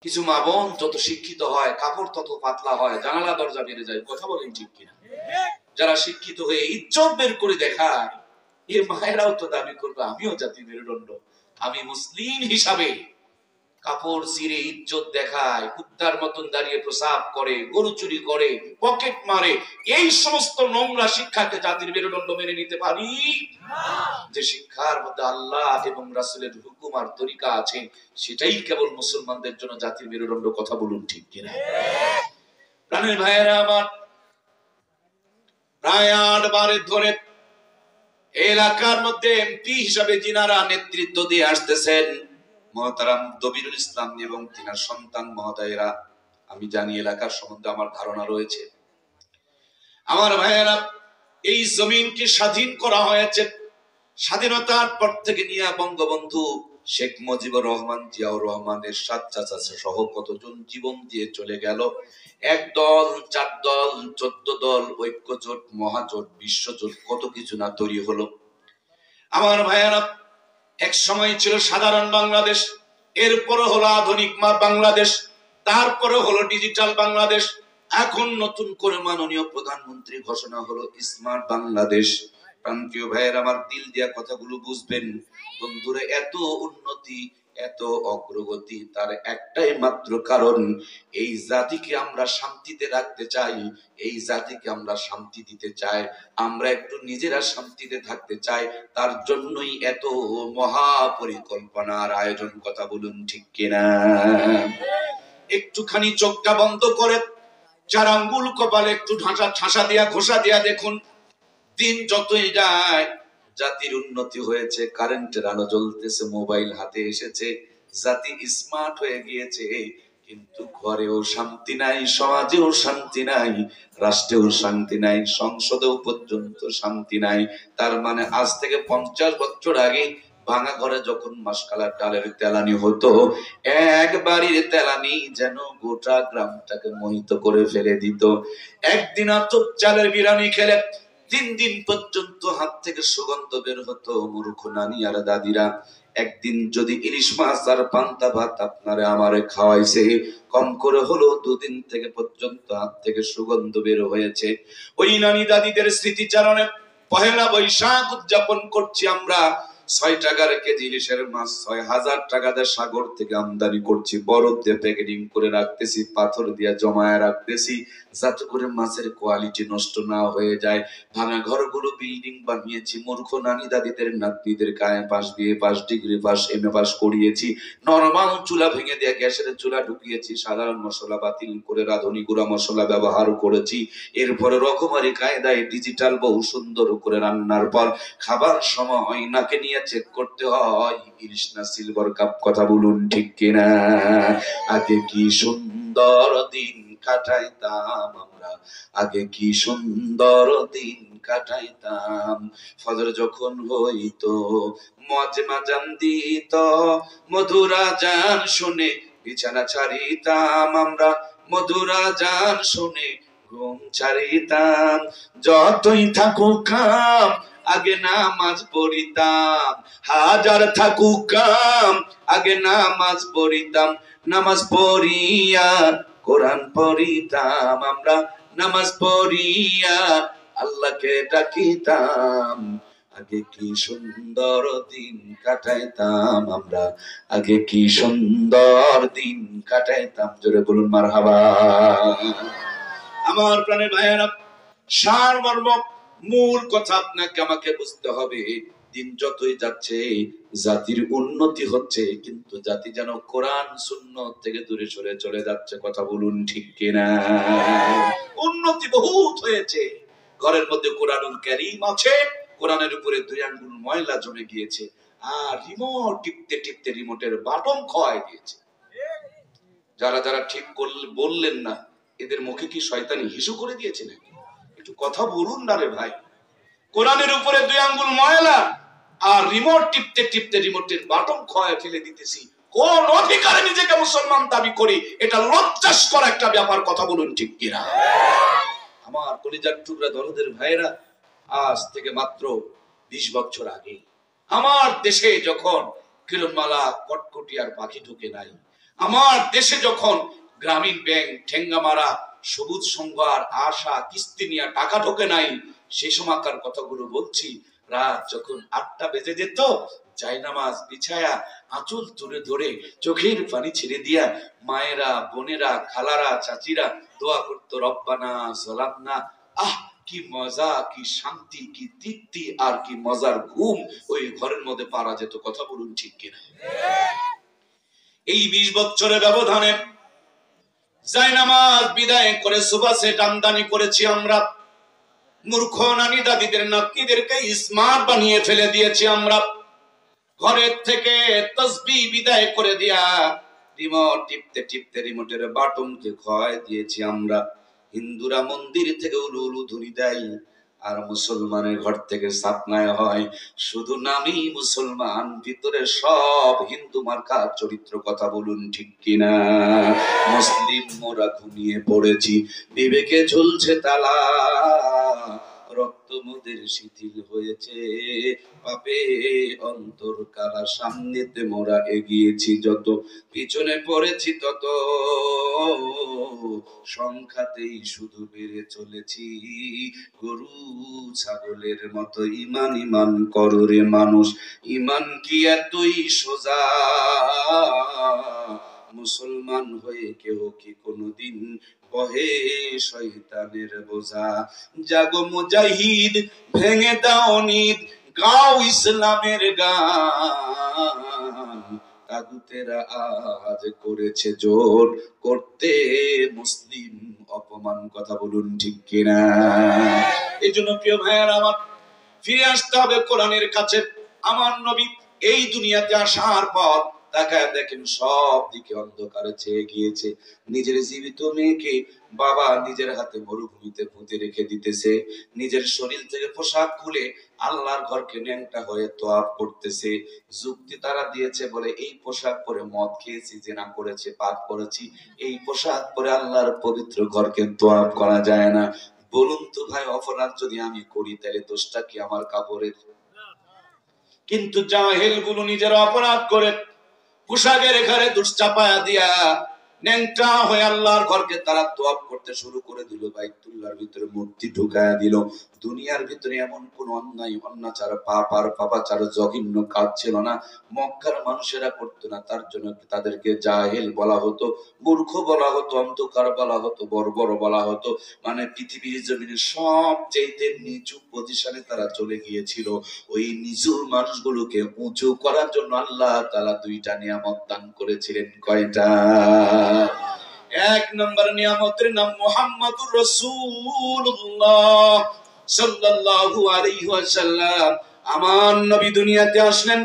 কিছু মা বোন যত শিক্ষিত হয় কাপড় তত পাতলা হয়, জানালা দরজা বেড়ে যায়। কথা বলেন ঠিক কিনা? যারা শিক্ষিত হয়ে ইজ্জত বের করে দেখায়, এ মায়েরাও তো দাবি করবে আমিও জাতি মেরুদণ্ড, আমি মুসলিম হিসাবে। কাপড় ছিঁড়ে ইজ্জত দেখায়, কুত্তার মতন দাঁড়িয়ে প্রসাব করে, গরু চুরি করে, পকেট মারে, এই সমস্ত নোংরা শিক্ষাকে জাতির মেরুদণ্ড মেনে নিতে পারি? যে শিক্ষার মধ্যে আল্লাহ এবং রাসূলের হুকুম আর তরিকা আছে, সেটাই কেবল মুসলমানদের জন্য জাতির মেরুদণ্ড। কথা বলুন ঠিক কিনা? প্রাণের ভাইয়েরা আমার, প্রায় 8 বারের ধরে এলাকার মধ্যে এমপি হিসাবে যিনারা নেতৃত্ব দিয়ে আসতেছেন, মহতারাম দবিরুল ইসলাম এবং তিনার সন্তান মহোদয়েরা, আমি জানি এলাকার সম্বন্ধে আমার ধারণা রয়েছে। আমার ভাইয়েরা, এই জমিনকে স্বাধীন করা হয়েছে। স্বাধীনতার পর থেকে নিয়ে বঙ্গবন্ধু শেখ মুজিবুর রহমান, জিয়াউর রহমানের 7 চাচা সহ কতজন জীবন দিয়ে চলে গেল। 1 দল, 4 দল, 14 দল, ঐক্যজোট, মহাজোট, বিশ্বজোট, কত কিছু না তৈরি হলো। আমার ভাইয়েরা, এক সময় ছিল সাধারণ বাংলাদেশ, এরপরে হলো আধুনিক বাংলাদেশ, তারপরে হলো ডিজিটাল বাংলাদেশ, এখন নতুন করে মাননীয় প্রধানমন্ত্রী ঘোষণা হলো স্মার্ট বাংলাদেশ। প্রান্তীয় ভাইয়ের আমার, দিল দিয়া কথাগুলো বুঝবেন বন্ধুরা। এত উন্নতি, এত অগ্রগতি, তার একটাই মাত্র কারণ, এই জাতিকে আমরা শান্তিতে রাখতে চাই, এই জাতিকে আমরা শান্তি দিতে চাই, আমরা একটু নিজেরা শান্তিতে থাকতে চাই। তার জন্যই এত মহা পরিকল্পনার আয়োজন। কথা বলুন ঠিক কিনা? একটুখানি চোখটা বন্ধ করে 4 আঙ্গুল কপালে একটু ঠাসা দিয়া ঘষা দিয়া দেখুন, দিন যতই যায় জাতির উন্নতি হয়েছে, কারেন্টের আলো জ্বলতেছে, মোবাইল হাতে এসেছে, জাতি স্মার্ট হয়ে গিয়েছে, কিন্তু ঘরেও শান্তি নাই, সমাজেও শান্তি নাই, রাষ্ট্রেও শান্তি নাই, সংসদেও পর্যন্ত শান্তি নাই। তার মানে আজ থেকে 50 বছর আগে ভাঙা ঘরে যখন মাসকালার ডালের তেলানি হতো, এক বাড়ির তেলানি যেন গোটা গ্রামটাকে মোহিত করে ফেলে দিত। একদিন আতপ চালের বিরিয়ানি খেলে 3 দিন পর্যন্ত হাত থেকে সুগন্ধ বের হতো। মূর্খ নানি আর দাদিরা, একদিন যদি ইলিশ মাছ আর পান্তা ভাত আপনারে আমারে খাওয়াইছে, কম করে হলো 2 দিন থেকে পর্যন্ত হাত থেকে সুগন্ধ বের হয়েছে। ওই নানি দাদিদের স্মৃতিচারণে পহেলা বৈশাখ উদযাপন করছি আমরা। 6 টাকার কেজি ইলিশের মাছ 6000 টাকা দিয়ে সাগর থেকে আমদানি করছি, বরফ দিয়ে প্যাকেটিং করে রাখতেছি, পাথর দিয়ে জমায়ে রাখতেছি, যাতে করে মাছের কোয়ালিটি নষ্ট না হয়ে যায়। ভাঙা ঘরগুলো বিল্ডিং বানিয়েছি, মূর্খ নানি দাদিদের নাতনিদের গায়ে পাশ দিয়ে পাশ, ডিগ্রি পাস, এমএ পাস করিয়েছি। নরমাল চুলা ভেঙে দিয়ে গ্যাসের চুলা ঢুকিয়েছি, সাধারণ মশলা বাতিল করে রাঁধুনি গুঁড়া মশলা ব্যবহার করেছি। এরপরে রকমারি কায়দায় ডিজিটাল বহু সুন্দর করে রান্নার পর খাবার সময় নাকে নিয়ে চেক করতে হয় ইলিশ না সিলভার কাপ। কথা বলুন ঠিক কিনা? আগে কি সুন্দর দিন কাটাইতাম আমরা, আগে কি সুন্দর দিন কাটাইতাম। ফজর যখন হইতো মজমা জান দিত, মধুরা জান শুনে বিছানা ছাড়িতাম আমরা, মধুরা জান শুনে ঘুম ছাড়িতাম। যতই থাকুক কাম আগে নামাজ পড়িতাম, হাজার থাকুক কাম আগে নামাজ পড়িতাম, নামাজ পড়িয়া কোরআন পড়িতাম আমরা, নামাজ পড়িয়া আল্লাহকে ডাকিতাম। আগে কি সুন্দর দিন কাটাইতাম আমরা, আগে কি সুন্দর দিন কাটাইতাম। জোরে বলুন মারহাবা। আমার প্রাণের ভাইয়েরা, সারমর্ম মূল কথা আপনাকে আমাকে বুঝতে হবে। দিন যতই যাচ্ছে জাতির উন্নতি হচ্ছে, কিন্তু জাতি যেন কোরআন সুন্নাত থেকে দূরে সরে চলে যাচ্ছে। কথা বলুন ঠিক কিনা? উন্নতি বহুত হয়েছে, ঘরের মধ্যে কোরআনুল কারীম আছে, কোরআনের উপরে 2 আঙ্গুল ময়লা জমে গিয়েছে, আর রিমোট টিপতে টিপতে রিমোটের বাটন ক্ষয় গিয়েছে। যারা যারা ঠিক বললেন না, এদের মুখে কি শয়তানি হিসু করে দিয়েছে নাকি? একটু কথা বলুন না রে ভাই। কোরআনের উপরে 2 আঙ্গুল ময়লা, আর রিমোট টিপতে টিপতে রিমোটের বাটন ক্ষয় ফেলে দিতেছি। কোন অধিকারে নিজেকে মুসলমান দাবি করি? এটা লজ্জাস্কর একটা ব্যাপার। কথা বলুন ঠিক কিনা? আমার কলিজার টুকরা দরদের ভাইরা, আজ থেকে মাত্র 20 বছর আগে আমার দেশে যখন কিরণমালা, কটকটি আর পাখি ঢুকে নাই, আমার দেশে যখন গ্রামীণ ব্যাংক ঠেঙ্গামারা সবুজ সংঘ আর আশা কিস্তি নিয়ে টাকা ঢোকে নাই, সে সময়কার কথাগুলো বলছি। রাত যখন 8টা বেজে যেত, জায়নামাজ বিছায়া আঁচল তুলে ধরে চোখের পানি ছেড়ে দিয়া মায়েরা, বোনেরা, খালারা, চাচিরা দোয়া করতো, রব্বানা যালামনা। আহ, কি মজা, কি শান্তি, কি তৃপ্তি, আর কি মজার ঘুম ওই ঘরের মধ্যে পারা যেত। কথা বলুন ঠিক কিনা? এই 20 বছরের ব্যবধানে জায়নামাজ বিদায় করে সোফা সেট আমদানি করেছি আমরা। মূর্খ নানি দাদিদের নাতনিদেরকে স্মার্ট বানিয়ে ফেলে দিয়েছি আমরা। ঘরের থেকে তসবিহ বিদায় করে দিয়া রিমোট টিপতে টিপতে রিমোটের বাটনকে ক্ষয় দিয়েছি আমরা। হিন্দুরা মন্দির থেকে উলু উলু ধ্বনি দেয়, আর মুসলমানের ঘর থেকে সাপনায় হয়। শুধু নামই মুসলমান, ভিতরে সব হিন্দু মার্কা চরিত্র। কথা বলুন ঠিক কিনা? মুসলিম মোরা ঘুমিয়ে পড়েছি, বিবেকে ঝুলছে তালা, রক্ত মোদের শিথিল হয়েছে, পাপে অন্তর কালা। সামনেতে মোরা এগিয়েছি যত, পিছনে পড়েছি তত, সংখ্যাতেই শুধু বেড়ে চলেছি, গরু ছাগলের মতো। ইমান ইমান করো রে মানুষ, ইমান কি এতই সোজা? মুসলমান হয়ে কেউ কি কোনদিন বহে শয়তানের বোঝা? জাগো মুজাহিদ, ভেঙে দাও নিদ, গাও ইসলামের গান। তাগুতেরা আজ করেছে জোর, করতে মুসলিম অপমান। কথা বলুন ঠিক কিনা? এই জন্য প্রিয় ভাইয়ের আমার, ফিরে আসতে হবে কোরআনের কাছে। আমার নবী এই দুনিয়াতে আসার পর তাকায় দেখেন সব দিকে অন্ধকারে ছেয়ে গিয়েছে। নিজের জীবিত মেয়েকে বাবা নিজের হাতে মরুভূমিতে পুঁতে রেখে দিতেছে, নিজের শরীর থেকে পোশাক খুলে আল্লাহর ঘরকে ন্যাংটা হয়ে তোয়াব করতেছে। যুক্তি তারা দিয়েছে, বলে এই পোশাক পরে মদ খেয়েছি, জেনা করেছে, পাপ করেছি, এই পোশাক পরে আল্লাহর পবিত্র ঘরকে তোয়াব করা যায় না। বলুন তো ভাই, অপরাধ যদি আমি করি তাহলে দোষটা কি আমার কাপড়ের? কিন্তু জাহেল গুলো নিজেরা অপরাধ করে পোশাকের ঘরে দোষ চাপায়া দিয়া ন্যাংটা হয়ে আল্লাহর ঘরকে তারা তোয়াব করতে শুরু করে দিল। বাইতুল্লাহর ভিতরে মূর্তি ঢুকায়া দিল। দুনিয়ার ভিতরে এমন কোন অন্যায়, অন্যাচার, পাপ আর পাপাচার, জঘন্য কাজ ছিল না, মক্কার মানুষেরা করতো না। তার জন্য তাদেরকে জাহেল বলা হতো, মূর্খ বলা হতো, অন্ধকার বলা হতো, বর্বর বলা হতো। মানে পৃথিবীর জমিনে সবচেয়ে নিচু পজিশনে তারা চলে গিয়েছিল। ওই নিচু মানুষগুলোকে উঁচু করার জন্য আল্লাহ তাআলা 2টা নিয়ামত দান করেছিলেন। কয়টা? এক নম্বর নিয়ামতের নাম মুহাম্মাদুর রাসূলুল্লাহ সাল্লাল্লাহু আলাইহি ওয়াসাল্লাম। আমার নবী দুনিয়াতে আসলেন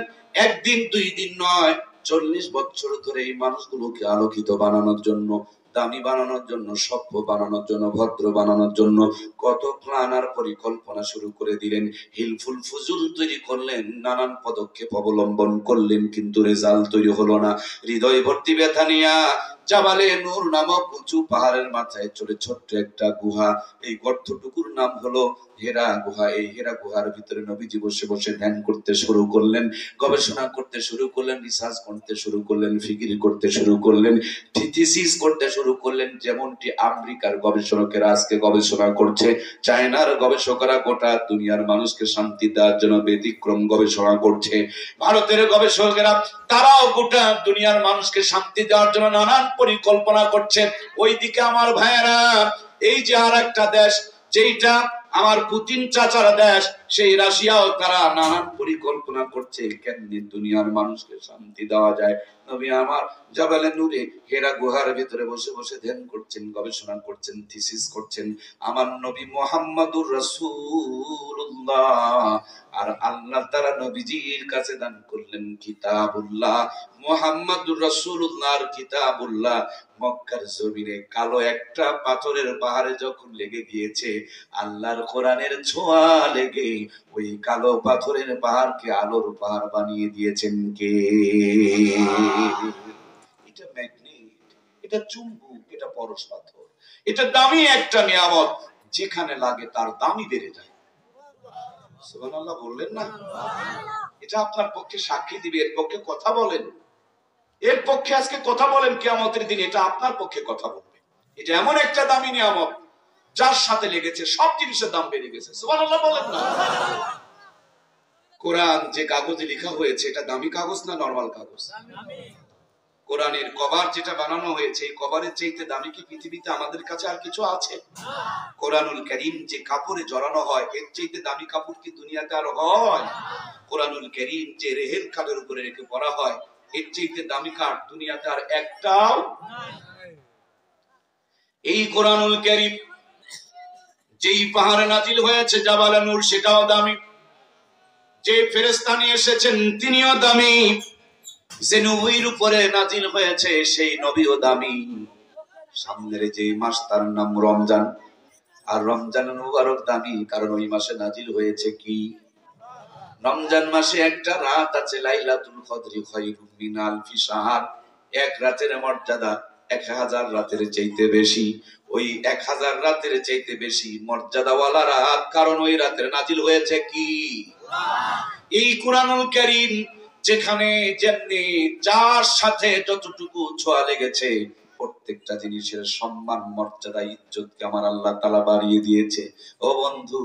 একদিন 2 দিন নয়, 40 বছর ধরে এই মানুষগুলোকে আলোকিত বানানোর জন্য, দামি বানানোর জন্য, সভ্য বানানোর জন্য, ভদ্র বানানোর জন্য কত প্ল্যান আর পরিকল্পনা শুরু করে দিলেন। হিলফুল ফুজুল তৈরি করলেন, নানান পদক্ষেপ অবলম্বন করলেন, কিন্তু রেজাল্ট তৈরি হলো না। হৃদয় ভর্তি ব্যথা নিয়া জাবালে নূর নামক উঁচু পাহাড়ের মাথায় চলে ছোট্ট একটা গুহা, এই গর্তটুকুর নাম হলো হেরা গুহা। এই হেরা গুহার ভিতরে নবীজি বসে বসে ধ্যান করতে শুরু করলেন, গবেষণা করতে শুরু করলেন, রিসার্চ করতে শুরু করলেন, ফিকির করতে শুরু করলেন, থিসিস করতে শুরু করলেন। যেমনটি আমেরিকার গবেষকেরা আজকে গবেষণা করছে, চায়নার গবেষকরা গোটা দুনিয়ার মানুষকে শান্তি দেওয়ার জন্য ব্যতিক্রম গবেষণা করছে, ভারতের গবেষকেরা তারাও গোটা দুনিয়ার মানুষকে শান্তি দেওয়ার জন্য নানান পরিকল্পনা করছে। ওইদিকে আমার ভাইয়েরা, এই যে আর একটা দেশ, যেটা আমার পুতিন চাচার দেশ, সেই রাশিয়াও তারা নানান পরিকল্পনা করছে কেমনি দুনিয়ার মানুষকে শান্তি দেওয়া যায়। নবী আমার জাবালে নূরে হেরা গুহার ভিতরে বসে বসে ধ্যান করছেন, গবেষণা করছেন, থিসিস করছেন। আমার নবী মুহাম্মাদুর রাসূলুল্লাহ, আর আল্লাহ তাআলা নবীজির কাছে দান করলেন কিতাবুল্লাহ, মুহাম্মাদুর রাসূলুল্লাহর কিতাবুল্লাহ। মক্কার জমিনে কালো একটা পাথরের পাহাড়ে যখন লেগে গিয়েছে, আল্লাহর কোরআনের ছোঁয়া লেগে ওই কালো পাথরের পাহাড়কে আলোর পাহাড় বানিয়ে দিয়েছেন কে? এটা ম্যাগনেট, এটা চুম্বক, এটা পরশ পাথর, এটা দামি একটা নিয়ামত। যেখানে লাগে তার দামই বেড়ে যায়। সুবহানাল্লাহ বললেন না? এটা আপনার পক্ষে সাক্ষী দিবে, এর পক্ষে কথা বলেন। এর পক্ষে আজকে কথা বলেন কিয়ামতের দিন, এটা আপনার পক্ষে কথা বলবে। এটা এমন একটা দামি নিয়ামত যার সাথে লেগেছে সব জিনিসের দাম বেড়ে গেছে। সুবহানাল্লাহ বলেন না। কোরআন যে কাগজে লেখা হয়েছে এটা দামি কাগজ না নরমাল কাগজ? কোরআনের কভার যেটা বানানো হয়েছে এই কভারের চাইতে দামি কি পৃথিবীতে আমাদের কাছে আর কিছু আছে? কোরআনুল কারীম যে কাপড়ে জড়ানো হয় এর চাইতে দামি কাপড় কি দুনিয়াতে আর হয়? কোরআনুল কারীম যে রেহেল কাঠের উপরে রেখে পড়া হয় এর চাইতে দামি কাঠ দুনিয়াতে আর একটাও নাই। এই কোরআনুল কারীম যেই পাহাড়ে নাজিল হয়েছে জাবালে নূর সেটাও দামি, যে ফেরেশতা নিয়ে এসেছেন তিনিও দামি, যে নবীর উপরে নাজিল হয়েছে সেই নবীও দামি। সামনের যে মাস তার নাম রমজান, আর রমজান মুবারক দামি কারণ ওই মাসে নাজিল হয়েছে কি? রমজান মাসে একটা রাত আছে লাইলাতুল কদরি খায়রুম মিন আলফি শাহর, এক রাতের মর্যাদা 1000 রাতের চাইতে বেশি। ওই 1000 রাতের চাইতে বেশি মর্যাদাওয়ালা রাত, কারণ ওই রাতের নাজিল হয়েছে কি? এই কোরআনুল কারীম যেখানে যেমনি যার সাথে যতটুকু ছোঁয়া লেগেছে প্রত্যেকটা জিনিসের সম্মান মর্যাদা ইজ্জতকে আমার আল্লাহ তাআলা বাড়িয়ে দিয়েছে। ও বন্ধু,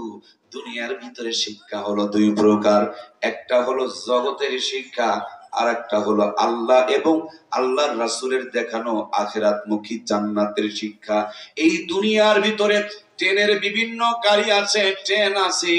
দুনিয়ার ভিতরে শিক্ষা হলো দুই প্রকার, একটা হলো জগতের শিক্ষা আর একটা হলো আল্লাহ এবং আল্লাহর রাসূলের দেখানো আখিরাতমুখী জান্নাতের শিক্ষা। এই দুনিয়ার ভিতরে ট্রেনের বিভিন্ন গাড়ি আছে, ট্রেন আছে,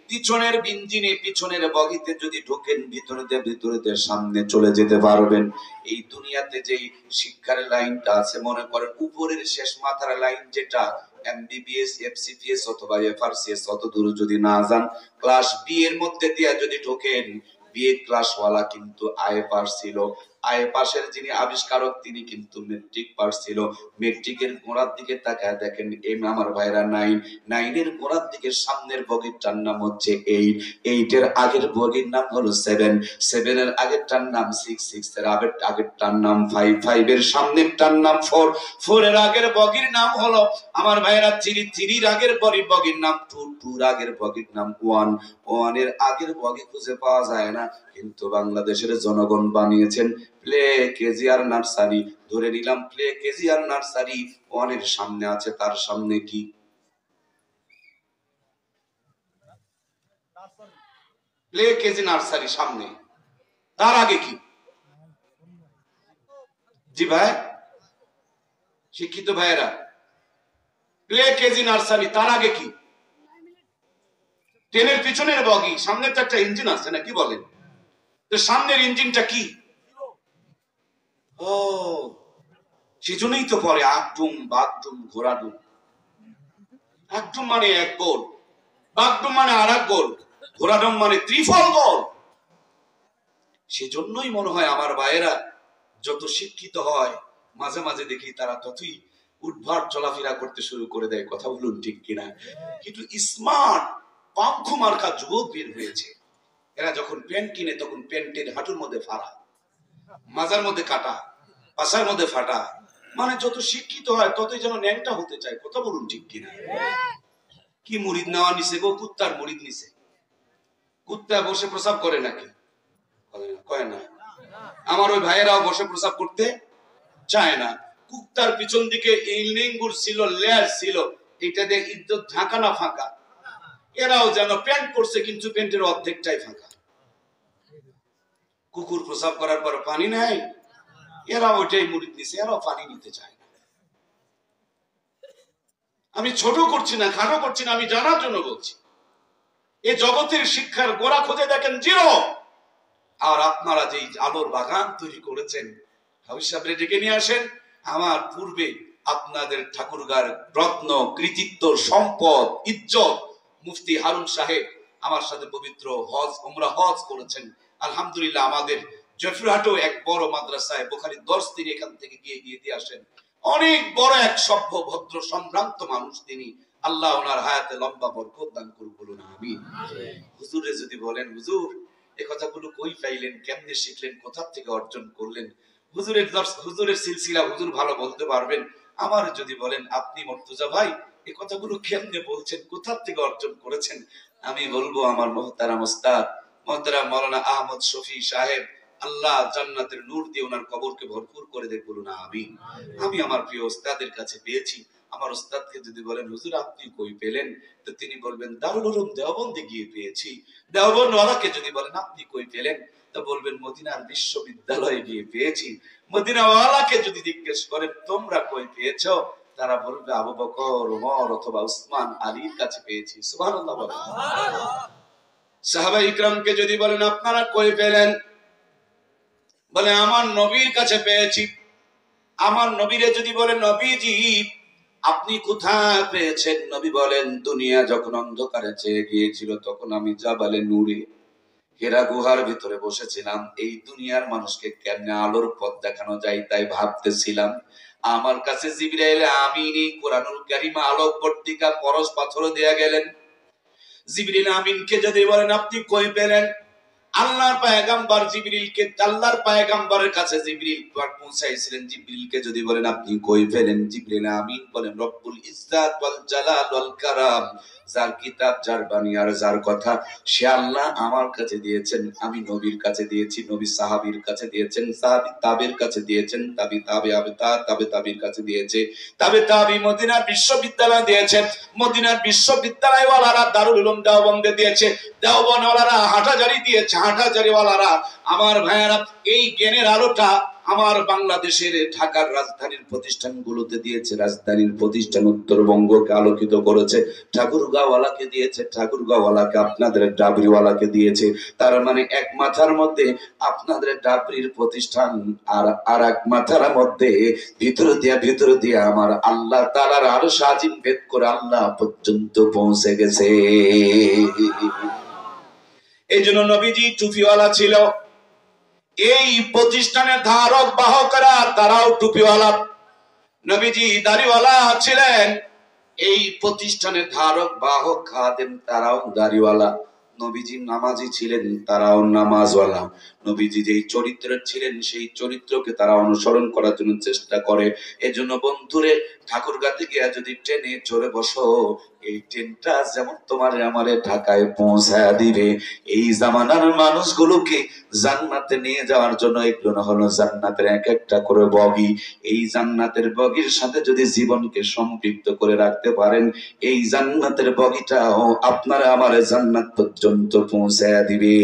পিছনের ইঞ্জিনে পিছনের বগিতে যদি ঢোকেন ভিতরে সামনে চলে যেতে পারবেন। এই দুনিয়াতে যেই শিক্ষার লাইনটা আছে মনে করেন উপরের শেষ মাথার লাইন যেটা এমবিবিএস এফসিপিএস অথবা এফআরসিএস, অত দূর যদি না যান ক্লাস বি এর মধ্যে দিয়া যদি ঢোকেন, বিএ ক্লাস ওয়ালা কিন্তু আয়ে পাস ছিল, আয়ে পাশের যিনি আবিষ্কারক তিনি কিন্তু মেট্রিক পাস ছিল। মেট্রিকের গোড়ার দিকে তাকায় দেখেন এম আমার ভাইরা 9 এর গোড়ার দিকে সামনের বগিটার নাম হচ্ছে 8, 8 এর আগের বগির নাম হলো 7, 7 এর আগেরটার নাম 6, 6 এর আগেরটার নাম 5, 5 এর সামনেরটার নাম 4, 4 এর আগের বগির নাম হলো আমার ভাইরা 3, 3 এর আগের বগির নাম 2, 2 এর আগের বগির নাম 1, 1 এর আগের বগি খুঁজে পাওয়া যায় না, কিন্তু বাংলাদেশের জনগণ বানিয়েছেন প্লে কেজি আর নার্সারি। ধরে নিলাম প্লে কেজি আর নার্সারি 1 এর সামনে আছে, তার সামনে কি? প্লে কেজি নার্সারি সামনে, তার আগে কি? জি ভাই, শিক্ষিত ভাইয়েরা, প্লে কেজি নার্সারি তার আগে কি? ট্রেনের পিছনের বগি, সামনে তো একটা ইঞ্জিন আছে না, কি বলেন? তো সামনের ইঞ্জিনটা কি? ও, সেজন্যই তো পরে আগডুম বাগডুম ঘোড়াডুম। আগডুম মানে এক গোল, বাগডুম মানে আর এক গোল, ঘোড়াডুম মানে ত্রিফল গোল। সেজন্যই মনে হয় আমার ভাইয়েরা যত শিক্ষিত হয় মাঝে মাঝে দেখি তারা ততই উদ্ভাট চলাফেরা করতে শুরু করে দেয়। কথা বলুন ঠিক কিনা? কিন্তু স্মার্ট পাংখু মার্কা যুবক বের হয়েছে, এরা যখন প্যান্ট কিনে তখন প্যান্টের হাঁটুর মধ্যে ফাড়া, মাজার মধ্যে কাটা, পাশার মধ্যে ফাটা। মানে যত শিক্ষিত হয় ততই যেন ন্যাংটা হতে চায়। কথা বলুন ঠিক কিনা? কি মুরিদ নেওয়া নিছে গো? কুত্তার মুরিদ নিছে। কুত্তা বসে প্রসাব করে নাকি? কয় না। আমার ওই ভাইয়েরাও বসে প্রসাব করতে চায় না। কুত্তার পিছন দিকে ইলিঙ্গুর ছিল, লেয়ার ছিল, এটা দিয়ে ইজ্জত ঢাকা না ফাঁকা। এরাও যেন প্যান্ট পরছে কিন্তু প্যান্টের অর্ধেকটাই ফাঁকা। কুকুর প্রসাব করার পর পানি নেয়, এরা ওইটাই মুরিদ নিছে, এরাও পানি নিতে চায় না। আমি ছোট করছি না, খাটো করছি না, আমি জানার জন্য বলছি। এই জগতের শিক্ষার গোড়া খুঁজে দেখেন জিরো। আর আপনারা যেই আলোর বাগান তৈরি করেছেন, হাবিব সাহেবরে ডেকে নিয়ে আসেন। আমার পূর্বে আপনাদের ঠাকুরগার রত্ন, কৃতিত্ব, সম্পদ, ইজ্জত মুফতি হারুন সাহেব আমার সাথে পবিত্র হজ উমরা হজ করেছেন। আলহামদুলিল্লাহ আমাদের জয়পুরহাটেও এক বড় মাদ্রাসায় বুখারীর দর্স তিনি এখান থেকে গিয়ে দিয়ে আসেন। অনেক বড় এক সভ্য ভদ্র সম্ভ্রান্ত মানুষ তিনি। আল্লাহ ওনার হায়াতে লম্বা বরকত দান করুন, বলুন আমিন। হুজুরে যদি বলেন হুজুর এই কথাগুলো কই পাইলেন, কেমনে শিখলেন, কোথা থেকে অর্জন করলেন, হুজুরের সিলসিলা হুজুর ভালো বলতে পারবেন। আমার যদি বলেন আপনি মুর্তজা ভাই এই কথাগুলো কেমনে বলছেন, কোথা থেকে অর্জন করেছেন, আমি বলবো আমার মুহতারাম ওস্তাদ মুহতারাম মাওলানা আহমদ শফি সাহেব আল্লাহ জান্নাতের নূর দিয়ে ওনার কবরকে ভরপুর করে দেখ, বলুন আমিন। আমি আমার প্রিয় ওস্তাদের কাছে পেয়েছি, আমার ওস্তাদকে যদি বলেন হুজুর আপনি কই পেলেন, তো তিনি বলবেন দারুল উলুম দেওবন্দে গিয়ে পেয়েছি। দেওবন্দওয়ালাকে যদি বলেন আপনি কই পেলেন, তো বলবেন মদিনার বিশ্ববিদ্যালয়ে গিয়ে পেয়েছি। মদিনাওয়ালাকে যদি জিজ্ঞেস করেন তোমরা কই পেয়েছো, তারা বলবে আবু বকর, ওমর অথবা উসমান আলীর কাছে পেয়েছি। সুবহানাল্লাহ বলেন। সাহাবা ইকরামকে যদি বলেন আপনারা কই পেলেন, বলে আমার নবীর কাছে পেয়েছি। আমার নবীরে যদি বলে নবীজি আপনি কোথায় পেয়েছেন, নবী বলেন দুনিয়া যখন অন্ধকারে চেয়ে গিয়েছিল তখন আমি জাবালে নূরে হেরা গুহার ভিতরে বসেছিলাম, এই দুনিয়ার মানুষকে কেমনে আলোর পথ দেখানো যায় তাই ভাবতেছিলাম। আমার কাছে জিবরাইল আমিন এই কোরআনুল কারীম আলোক পট্টিকা পরশ পাথর দেয়া গেলেন। জিবরিল আমিনকে যদি বলেন আপনি কই পেলেন, আল্লাহর পয়গম্বর জিবরিলকে আল্লাহর পয়গম্বরের কাছে জিবরিল পৌঁছাইছিলেন। জিবরিলকে যদি বলেন আপনি কই পেলেন, জিবরিল আমিন বলেন রব্বুল ইজ্জাত ওয়াল জালাল ওয়াল কারাম, যার কিতাব যার বাণী আর যার কথা সে আল্লাহ আমার কাছে দিয়েছেন, আমি নবীর কাছে দিয়েছি, নবী সাহাবীর কাছে দিয়েছেন, সাহাবী তাবের কাছে দিয়েছেন, তাবি তাবে আবেতা তাবে তাবির কাছে দিয়েছে, তাবে তাবি মদিনার বিশ্ববিদ্যালয় দিয়েছে, মদিনার বিশ্ববিদ্যালয় ওয়ালারা দারুল উলুম দেওবন্দে দিয়েছে, দেওবন্দওয়ালারা হাটহাজারী দিয়েছে, হাটহাজারীওয়ালারা আমার ভাইয়েরা এই জ্ঞানের আলোটা আমার বাংলাদেশের ঢাকার রাজধানীর প্রতিষ্ঠানগুলোতে দিয়েছে, রাজধানীর প্রতিষ্ঠান উত্তরবঙ্গকে আলোকিত করেছে, ঠাকুরগাঁওয়ালাকে দিয়েছে, ঠাকুরগাঁওয়ালাকে আপনাদের ডাবরিওয়ালাকে দিয়েছে। তার মানে এক মাথার মধ্যে আপনাদের ডাবরির প্রতিষ্ঠান আর এক মাথার মধ্যে ভিতর দিয়ে আমার আল্লাহ তাআলার আরশ আজিম ভেদ করে আল্লাহ পর্যন্ত পৌঁছে গেছে। এই জন্য নবীজি টুপিওয়ালা ছিল, এই প্রতিষ্ঠানের ধারক বাহকরা তারাও টুপিওয়ালা। নবীজি দাড়িওয়ালা ছিলেন, এই প্রতিষ্ঠানের ধারক বাহক খাদেম তারাও দাড়িওয়ালা। নবীজি নামাজি ছিলেন, তারাও নামাজওয়ালা। নবীজি যেই চরিত্রের ছিলেন সেই চরিত্রকে তারা অনুসরণ করার জন্য চেষ্টা করে। এজন্য বন্ধুরে ঠাকুরগাঁতে গিয়া যদি ট্রেনে চড়ে বসো, এই ট্রেনটা যেমন তোমার আমারে ঢাকায় পৌঁছায়া দিবে, এই জামানার মানুষগুলোকে জান্নাতে নিয়ে যাওয়ার জন্য এগুলো হলো জান্নাতের এক একটা করে বগি। এই জান্নাতের বগির সাথে যদি জীবনকে সম্পৃক্ত করে রাখতে পারেন, এই জান্নাতের বগিটাও আপনারা আমার জান্নাত পর্যন্ত পৌঁছায়া দিবে।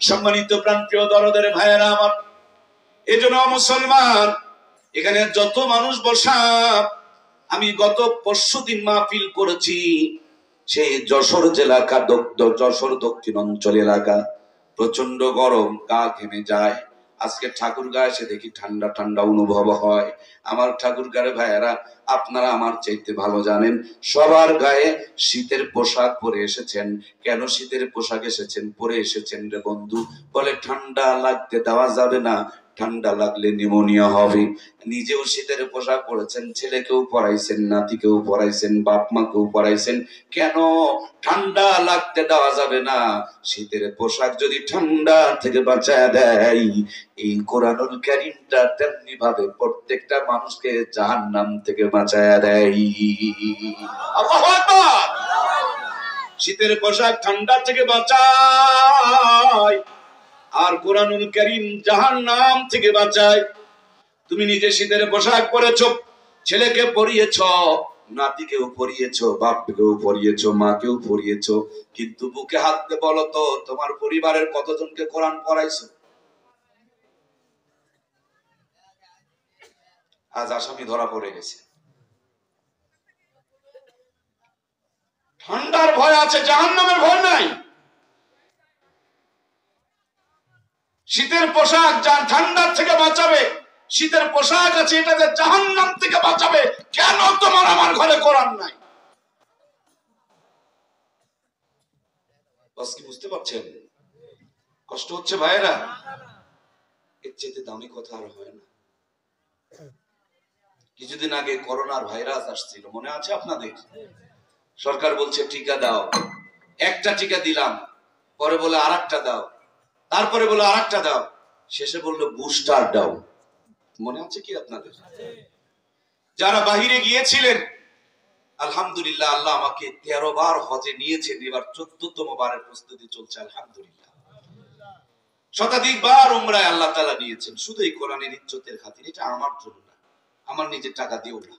সম্মানিত প্রাণপ্রিয় দরদের ভাইয়েরা আমার, এজন্য মুসলমান এখানে যত মানুষ বসা, আমি গত পরশুদিন মাহফিল করেছি সেই যশোর জেলা যশোর দক্ষিণ অঞ্চল এলাকা, প্রচন্ড গরম, গা ঘেমে যায়। আজকে ঠাকুরগাঁ এসে দেখি ঠান্ডা ঠান্ডা অনুভব হয়। আমার ঠাকুরগাঁর ভাইয়েরা আপনারা আমার চাইতে ভালো জানেন, সবার গায়ে শীতের পোশাক পরে এসেছেন। কেন শীতের পোশাক পরে এসেছেন রে বন্ধু? বলে ঠান্ডা লাগতে দেওয়া যাবে না, ঠান্ডা লাগলে নিউমোনিয়া হবে। নিজেও শীতের পোশাক পরেছেন, ছেলেকেও পরাইছেন, নাতিকেও পরাইছেন, বাপ মাকেও পরাইছেন। কেন? ঠান্ডা লাগতে দেওয়া যাবে না। শীতের পোশাক যদি ঠান্ডা থেকে বাঁচায় দেয়, এই কোরআনুল কারীমটা তেমনি ভাবে প্রত্যেকটা মানুষকে জাহান্নাম থেকে বাঁচায় দেয়। আল্লাহু আকবার। শীতের পোশাক ঠান্ডা থেকে বাঁচায়, আর কোরআনুল কারীম জাহান্নাম থেকে বাঁচায়। তুমি নিজে শীতের পোশাক পরেছ, ছেলেকে পরিয়েছ, নাতিকেও পরিয়েছ, বাপকেও পরিয়েছ, মাকেও পরিয়েছ, কিন্তু বুকে হাত দিয়ে বলো তো তোমার পরিবারের কতজনকে কোরআন পড়াইছো? আজ আসামি ধরা পড়ে গেছে। ঠান্ডার ভয় আছে, জাহান্নামের ভয় নাই। শীতের পোশাক ঠান্ডার থেকে বাঁচাবে, শীতের পোশাক আছে এটা যে জাহান্নাম থেকে বাঁচাবে। কেন তোমার আমার ঘরে কোরআন নাই? বাস কি বুঝতে পারছেন? কষ্ট হচ্ছে ভাইয়েরা? এর চেয়ে দামি কথা আর হয় না। কিছুদিন আগে করোনার ভাইরাস আসছিল, মনে আছে আপনাদের? সরকার বলছে টিকা দাও, একটা টিকা দিলাম, পরে বলে আরেকটা দাও, তারপরে বলে আরেকটা দাও, শেষে বললো বুস্টার দাও। মনে আছে কি আপনাদের? যারা বাহিরে গিয়েছিলেন, আলহামদুলিল্লাহ আল্লাহ আমাকে 13 বার হজে নিয়েছেন, এবার 14তম বারের প্রস্তুতি চলছে। আলহামদুলিল্লাহ শতাধিকবার উমরায় আল্লাহ তাআলা নিয়েছেন, শুধু এই কোরআনের ইজ্জতের খাতির। এটা আমার জন্য না, আমার নিজের টাকা দিয়েও না,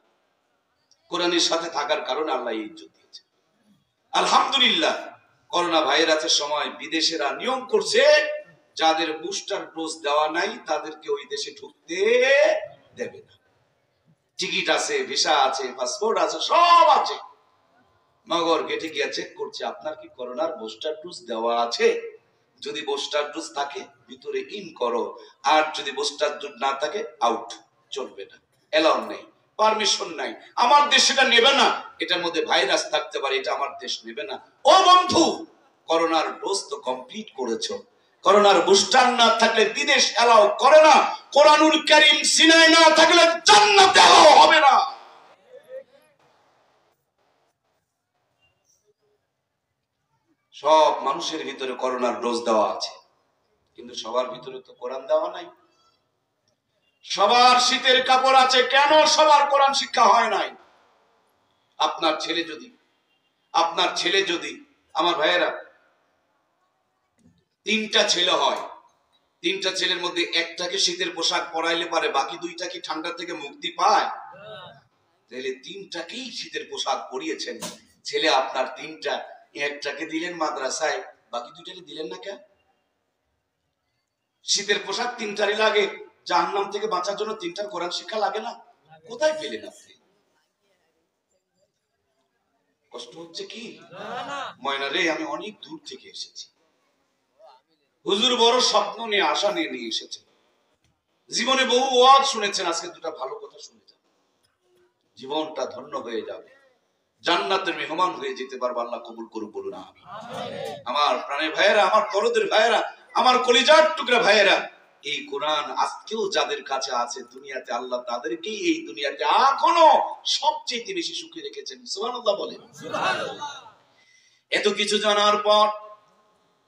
কোরআনের সাথে থাকার কারণে আল্লাহ এই ইজ্জত দিয়েছে। আলহামদুলিল্লাহ, করোনা ভাইরাসের সময় বিদেশেরা নিয়ম করছে, যাদের বুস্টার ডোজ দেওয়া নাই তাদেরকে ওই দেশে ঢুকতে দেবে না। টিকিট আছে, ভিসা আছে, পাসপোর্ট আছে, সব আছে, মগর গেটে গিয়ে চেক করছে আপনার কি করোনার বুস্টার ডোজ দেওয়া আছে। যদি বুস্টার ডোজ থাকে ভিতরে ইন করো, আর যদি বুস্টার ডোজ না থাকে আউট, চলবে না, এলাও নেই, পারমিশন নাই। আমার দেশ সেটা নেবে না, এটার মধ্যে ভাইরাস থাকতে পারে, এটা আমার দেশ নেবে না। ও বন্ধু, করোনার ডোজ তো কমপ্লিট করেছো, করোনার বুস্টার না থাকলে বিদেশ এলাও করে না, কোরআনুল কারীম সিনায় না থাকলে জান্নাতে এলাও হবে না। সব মানুষের ভিতরে করোনার ডোজ দেওয়া আছে, কিন্তু সবার ভিতরে তো কোরআন দেওয়া নাই। সবার শীতের কাপড় আছে, কেন সবার কোরআন শিক্ষা হয় নাই? আপনার ছেলে যদি আমার ভাইয়েরা তিনটা ছেলে হয়, তিনটা ছেলের মধ্যে একটাকে শীতের পোশাক পরাইলে পারে, বাকি দুইটা কি ঠান্ডা থেকে মুক্তি পায়? তাহলে তিনটাকেই শীতের পোশাক পরিয়েছেন। ছেলে আপনার তিনটা, একটাকে দিলেন মাদ্রাসায়, বাকি দুইটাকে দিলেন না কেন? শীতের পোশাক তিনটারই লাগে, জাহান্নাম থেকে বাঁচার জন্য তিনটার কোরআন শিক্ষা লাগে না? কোথায় পেলেন আপনি? কষ্ট হচ্ছে কি ময়না রে? আমি অনেক দূর থেকে এসেছি, হুজুর বড় স্বপ্ন নিয়ে আশা নিয়ে এসেছে, জীবনে বহু ওয়াজ শুনেছেন, আজকে দুটা ভালো কথা শুনে যান, জীবনটা ধন্য হয়ে যাবে, জান্নাতের মেহমান হয়ে যেতে পারবো। আল্লাহ কবুল করুক, বলুন আমিন। আমার প্রাণের ভাইয়েরা, আমার দরদের ভাইয়েরা, আমার কলিজার টুকরা ভাইয়েরা, এই কোরআন আজকেও যাদের কাছে আছে দুনিয়াতে, আল্লাহ তাদেরকেই এই দুনিয়াতে এখনো সবচেয়ে বেশি সুখে রেখেছেন। সুবহানাল্লাহ বলেন। এত কিছু জানার পর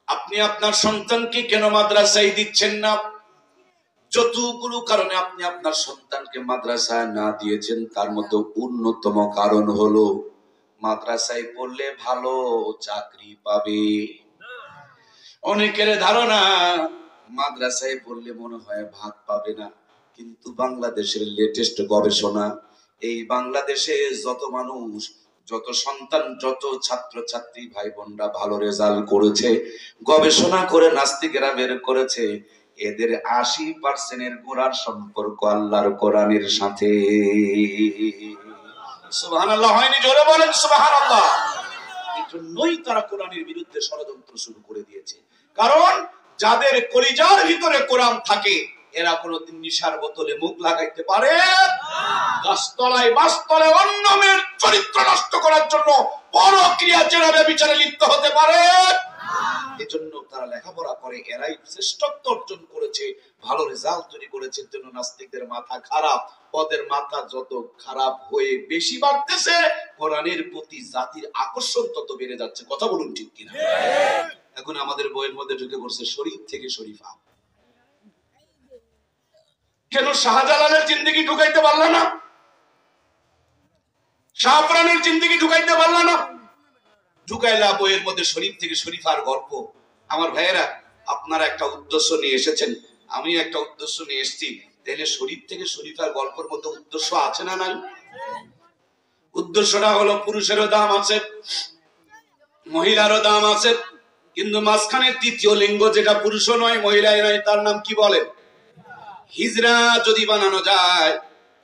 আপনি আপনার সন্তানকে কেন মাদ্রাসায় দিচ্ছেন না? যতগুলো কারণে আপনি আপনার সন্তানকে মাদ্রাসায় না দিয়েছেন, তার মধ্যে অন্যতম কারণ হলো মাদ্রাসায় পড়লে ভালো চাকরি পাবে। অনেকের ধারণা মাদ্রাসায় পড়লে মনে হয় ভাত পাবে না, কিন্তু বাংলাদেশের লেটেস্ট গবেষণা, এই বাংলাদেশে যত মানুষ, যত সন্তান, যত ছাত্র ছাত্রী ভাই বোনরা ভালো রেজাল্ট করেছে, গবেষণা করে নাস্তিকেরা বের করেছে, এদের 80% গোড়ার সম্পর্ক আল্লাহর কোরআনের সাথে। সুবহানাল্লাহ হয়নি? জোরে বলেন সুবহানাল্লাহ। এই জন্যই তারা কোরআনের বিরুদ্ধে ষড়যন্ত্র শুরু করে দিয়েছে, কারণ যাদের কলিজার ভিতরে কোরআন থাকে এরা কোনোদিন নিশার বোতলে মুখ লাগাইতে পারে গাছতলায় বাসতলায় অন্য মেয়ের চরিত্র নষ্ট করার জন্য বড় ক্রিয়া চেরাবে বিচারে লিপ্ত হতে পারে। এজন্য তারা লেখাপড়া করে, এরাই শ্রেষ্ঠত্ব অর্জন করেছে, ভালো রেজাল্ট তৈরি করেছে। জন্য নাস্তিকদের মাথা খারাপ, ওদের মাথা যত খারাপ হয়ে বেশি বাড়তেছে, কোরআনের প্রতি জাতির আকর্ষণ তত বেড়ে যাচ্ছে। কথা বলুন ঠিক কিনা? এখন আমাদের বইয়ের মধ্যে ঢুকে পড়ছে শরীফ থেকে শরীফা। কেন শাহজালালের জিন্দেগি ঢুকাইতে পারল না? শাহপুরানের জিন্দেগি ঢুকাইতে পারল না? ঢুকাইলা বইয়ের মধ্যে শরীফ থেকে শরীফার গল্প। আমার ভাইয়েরা, আপনারা একটা উদ্দেশ্য নিয়ে এসেছেন, আমি একটা উদ্দেশ্য নিয়ে এসেছি, তাহলে শরীফ থেকে শরীফার গল্পের মধ্যে উদ্দেশ্য আছে না নাই? উদ্দেশ্যটা হলো পুরুষেরও দাম আছে, মহিলারও দাম আছে, কিন্তু মাঝখানে তৃতীয় লিঙ্গ যেটা পুরুষও নয় মহিলাই নয়, তার নাম কি বলে? হিজরা যদি বানানো যায়,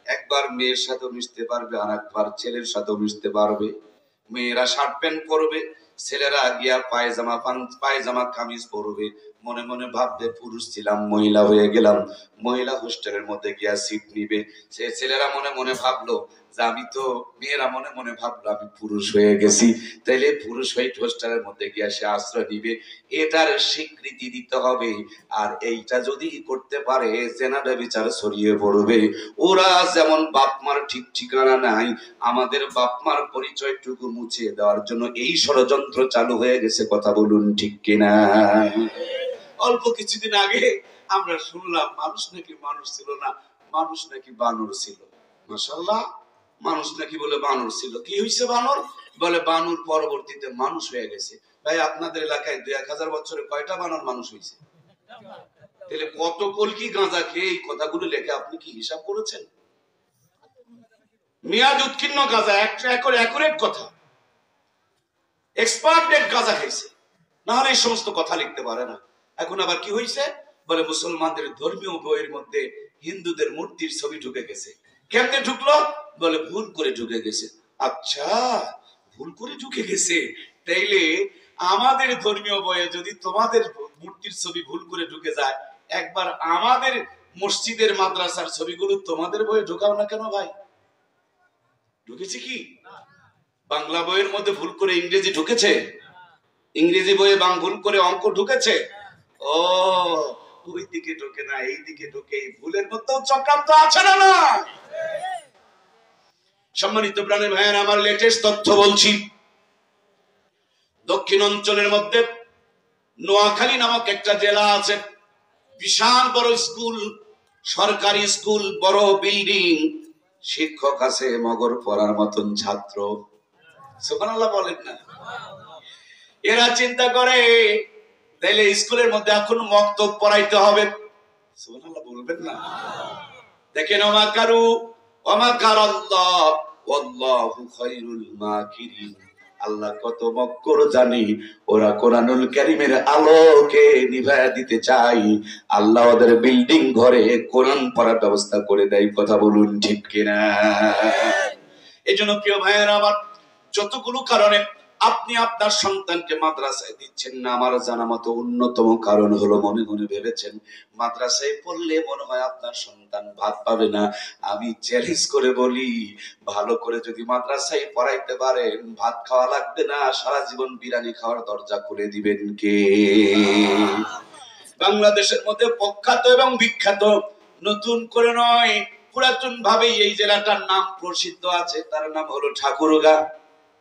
একবার মেয়ের সাথে মিশতে পারবে, আর একবার ছেলের সাথে মিশতে পারবে। মেয়েরা শার্ট প্যান্ট পরবে, ছেলেরা গিয়া পায়জামা কামিজ পরবে, মনে মনে ভাববে পুরুষ ছিলাম মহিলা হয়ে গেলাম, মহিলা হোস্টেলের মধ্যে গিয়া সিট নিবে। সে ছেলেরা মনে মনে ভাবলো যে আমি তো, মেয়েরা মনে মনে ভাবলো আমি পুরুষ হয়ে গেছি, তাইলে পুরুষ হয়ে হোস্টেলের মধ্যে গিয়া সে আশ্রয় নিবে। এটার স্বীকৃতি দিতে হবে, আর এইটা যদি করতে পারে জেনাডা বিচার ছড়িয়ে পড়বে। ওরা যেমন বাপ মার ঠিক ঠিকানা নাই, আমাদের বাপ মার পরিচয়টুকু মুছিয়ে দেওয়ার জন্য এই ষড়যন্ত্র চালু হয়ে গেছে। কথা বলুন ঠিক কিনা? অল্প কিছুদিন আগে আমরা শুনলাম মানুষ নাকি মানুষ ছিল না, মানুষ নাকি বানর ছিল। মাশাআল্লাহ, মানুষ নাকি বলে বানর ছিল। কি হয়েছে বানর? বলে বানর পরবর্তীতে মানুষ হয়ে গেছে। ভাই আপনাদের এলাকায় 2000 বছরে কয়টা বানর মানুষ হয়েছে? তাহলে কত কলকি গাঁজা খেয়ে এই কথাগুলো লেখে আপনি কি হিসাব করেছেন? মেয়াদ উৎকীর্ণ গাঁজা, অ্যাকুরেট কথা, এক্সপায়ার ডেট গাঁজা খাইছে, না হলে এই সমস্ত কথা লিখতে পারে না। এখন আবার কি হয়েছে বলে মুসলমানদের ধর্মীয় বইয়ের মধ্যে হিন্দুদের মূর্তির ছবি ঢুকে গেছে। কেমনে ঢুকলো বলে ভুল করে ঢুকে গেছে। আচ্ছা, ভুল করে ঢুকে গেছে, তাইলে আমাদের ধর্মীয় বইয়ে যদি তোমাদের মূর্তির ছবি ভুল করে ঢুকে যায়, একবার আমাদের মসজিদের মাদ্রাসার ছবিগুলো তোমাদের বইয়ে ঢুকাও না কেন ভাই? ঢুকেছে কি? বাংলা বইয়ের মধ্যে ভুল করে ইংরেজি ঢুকেছে, ইংরেজি বইয়ে ভুল করে অঙ্ক ঢুকেছে। ও, ওই দিকে ঢুকে না, এই দিকে ঢুকে, এই ভুলের মধ্যেও চক্রান্ত আছে না? না। সম্মানিত প্রাণের ভাইয়ের, আমার লেটেস্ট তথ্য বলছি। দক্ষিণ অঞ্চলের মধ্যে নোয়াখালী নামক একটা জেলা আছে, বিশাল বড় স্কুল, সরকারি স্কুল, বড় বিল্ডিং, শিক্ষক আছে মগর পড়ার মতন ছাত্র। সুবহানাল্লাহ বলেন না? এরা চিন্তা করে তাইলে স্কুলের মধ্যে এখন মক্তব পড়াইতে হবে। সুবহানাল্লাহ বলবেন না? দেখেন, ওমাকারু ওমাকারাল্লাহ ওয়াল্লাহু খায়রুল মাকিরিন। আল্লাহ কত মক্কর জানি, ওরা কোরআনুল কারীমের আলোকে নিভায়া দিতে চাই, আল্লাহ ওদের বিল্ডিং ঘরে কোরআন পড়ার ব্যবস্থা করে দেয়। কথা বলুন ঠিক কিনা? এজন্য প্রিয় ভাইয়েরা আমার, যতগুলো কারণে আপনি আপনার সন্তানকে মাদ্রাসায় দিচ্ছেন না, আমার জানা মতো অন্যতম কারণ হলো মনে মনে ভেবেছেন মাদ্রাসায় পড়লে মনে হয় আপনার সন্তান ভাত পাবে না। আমি চ্যালেঞ্জ করে বলি, ভালো করে যদি মাদ্রাসায় পড়াইতে পারেন, ভাত খাওয়া লাগবে না, সারা জীবন বিরিয়ানি খাওয়ার দরজা খুলে দিবেন কে? বাংলাদেশের মধ্যে প্রখ্যাত এবং বিখ্যাত, নতুন করে নয়, পুরাতন ভাবে এই জেলাটার নাম প্রসিদ্ধ আছে, তার নাম হলো ঠাকুরগাঁ।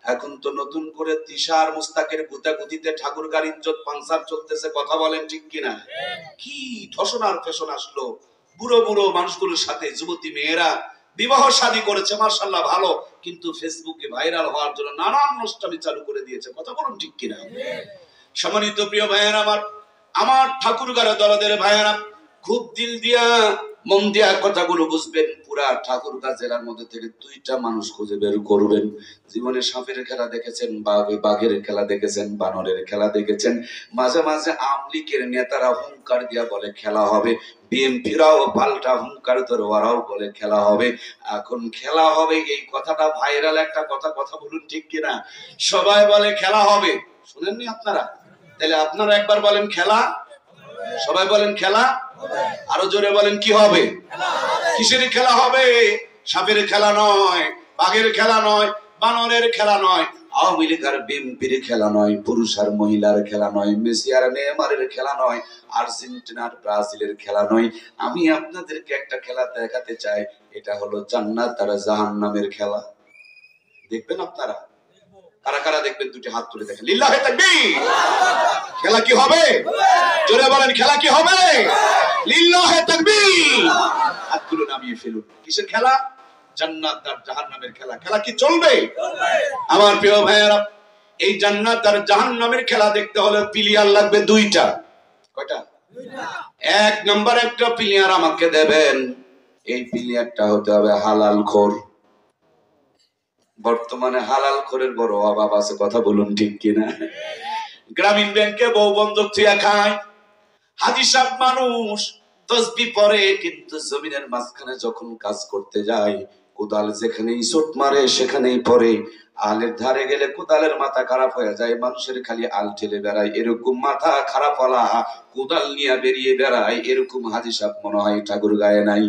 এখন তো নতুন করে তিশার মুস্তাকের গুতাগুতিতে ঠাকুরগাঁর ইজ্জত পাংচার চলতেছে। কথা বলেন ঠিক কিনা? কি ধসনার ফেশন আসলো, বুড়ো বুড়ো মানুষগুলোর সাথে যুবতী মেয়েরা বিবাহ শাদী করেছে, মাশাআল্লাহ ভালো, কিন্তু ফেসবুকে ভাইরাল হওয়ার জন্য নানান অনুষ্ঠান চালু করে দিয়েছে। কথা বলুন ঠিক কিনা? সম্মানিত প্রিয় ভাইয়েরা আমার ঠাকুরগাঁর দরদের ভাইয়েরা, খুব দিল দিয়া মন দিয়া কথাগুলো বুঝবেন। পুরা ঠাকুরগাঁ জেলার মধ্যে থেকে দুইটা মানুষ খুঁজে বের করবেন। জীবনে সাপের খেলা দেখেছেন, বাঘের খেলা দেখেছেন, বানরের খেলা দেখেছেন, মাঝে মাঝে আমলিকের নেতারা হুঙ্কার দিয়া বলে খেলা হবে, বিএমপিরাও পাল্টা হুঙ্কার ধরে ওরাও বলে খেলা হবে। এখন খেলা হবে এই কথাটা ভাইরাল একটা কথা। কথা বলুন ঠিক কিনা? সবাই বলে খেলা হবে, শুনেননি আপনারা? তাহলে আপনারা একবার বলেন খেলা, সবাই বলেন খেলা, আরো জোরে বলেন কি হবে? কিসের খেলা হবে? সাপের খেলা নয়, বাঘের খেলা নয়, বানরের খেলা নয়, আওয়ামী লীগ আর বিএনপির খেলা নয়, পুরুষ আর মহিলার খেলা নয়, মেসি আর নেইমারের খেলা নয়, আর্জেন্টিনার ব্রাজিলের খেলা নয়। আমি আপনাদেরকে একটা খেলা দেখাতে চাই, এটা হলো জান্নাত আর জাহান্নামের খেলা। দেখবেন আপনারা? কারা কারা দেখবেন? দুটি হাত তুলে দেখেন। লিল্লাহি তাকবীর। খেলা কি হবে? জোরে বলেন, খেলা কি হবে? লিল্লাহি তাকবীর। হাতগুলো নামিয়ে ফেলুন। কিসের খেলা? জান্নাত আর জাহান্নামের খেলা। খেলা কি চলবে? আমার প্রিয় ভাইয়েরা, এই জান্নাত আর জাহান্নামের খেলা দেখতে হলে প্লেয়ার লাগবে দুইটা। কয়টা? এক নাম্বার একটা প্লেয়ার আমাকে দেবেন, এই প্লেয়ারটা হতে হবে হালাল খোর। বর্তমানে হালাল খোরের বড় অভাব আছে। কথা বলুন ঠিক কিনা? গ্রামীণ ব্যাংকে বউ বন্ধক থুয়া খায়, হাজি সাহেব মানুষ, তসবিহ পড়ে, কিন্তু জমিনের মাঝখানে যখন কাজ করতে যায়, কোদাল যেখানেই চোট মারে সেখানেই পড়ে। আলের ধারে গেলে কোদালের মাথা খারাপ হয়ে যায়, মানুষের খালি আল ঠেলে বেড়ায়। এরকম মাথা খারাপ হলা কোদাল নিয়ে বেরিয়ে বেড়ায়, এরকম হাজি সাহেব মনে হয় ঠাকুরগাঁয়ে নাই।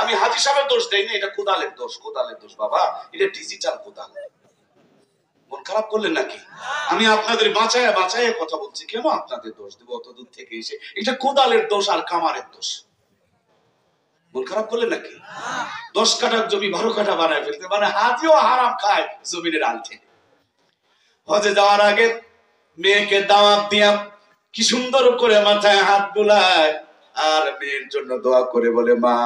আমি হাজি সাহেবের দোষ দেই না, এটা কোদালের দোষ। কোদালের দোষ বাবা, এটা ডিজিটাল কোদাল। মন খারাপ করলেন নাকি? আমি আপনাদের বাঁচায় বাঁচায় কথা বলছি, কেন আপনাদের দোষ দেব অত দূর থেকে এসে? এটা কোদালের দোষ আর কামারের দোষ। মন খারাপ করলেন নাকি? 10 কাঠার জমি 12 কাঠা বানায় ফেলতে, মানে হাজিও হারাম খায় জমিনের আল থেকে। হজে যাওয়ার আগে মেয়েকে দাওয়াত দিয়া কি সুন্দর করে মাথায় হাত বুলায়, আর মেয়ের জন্য দোয়া করে বলে, মা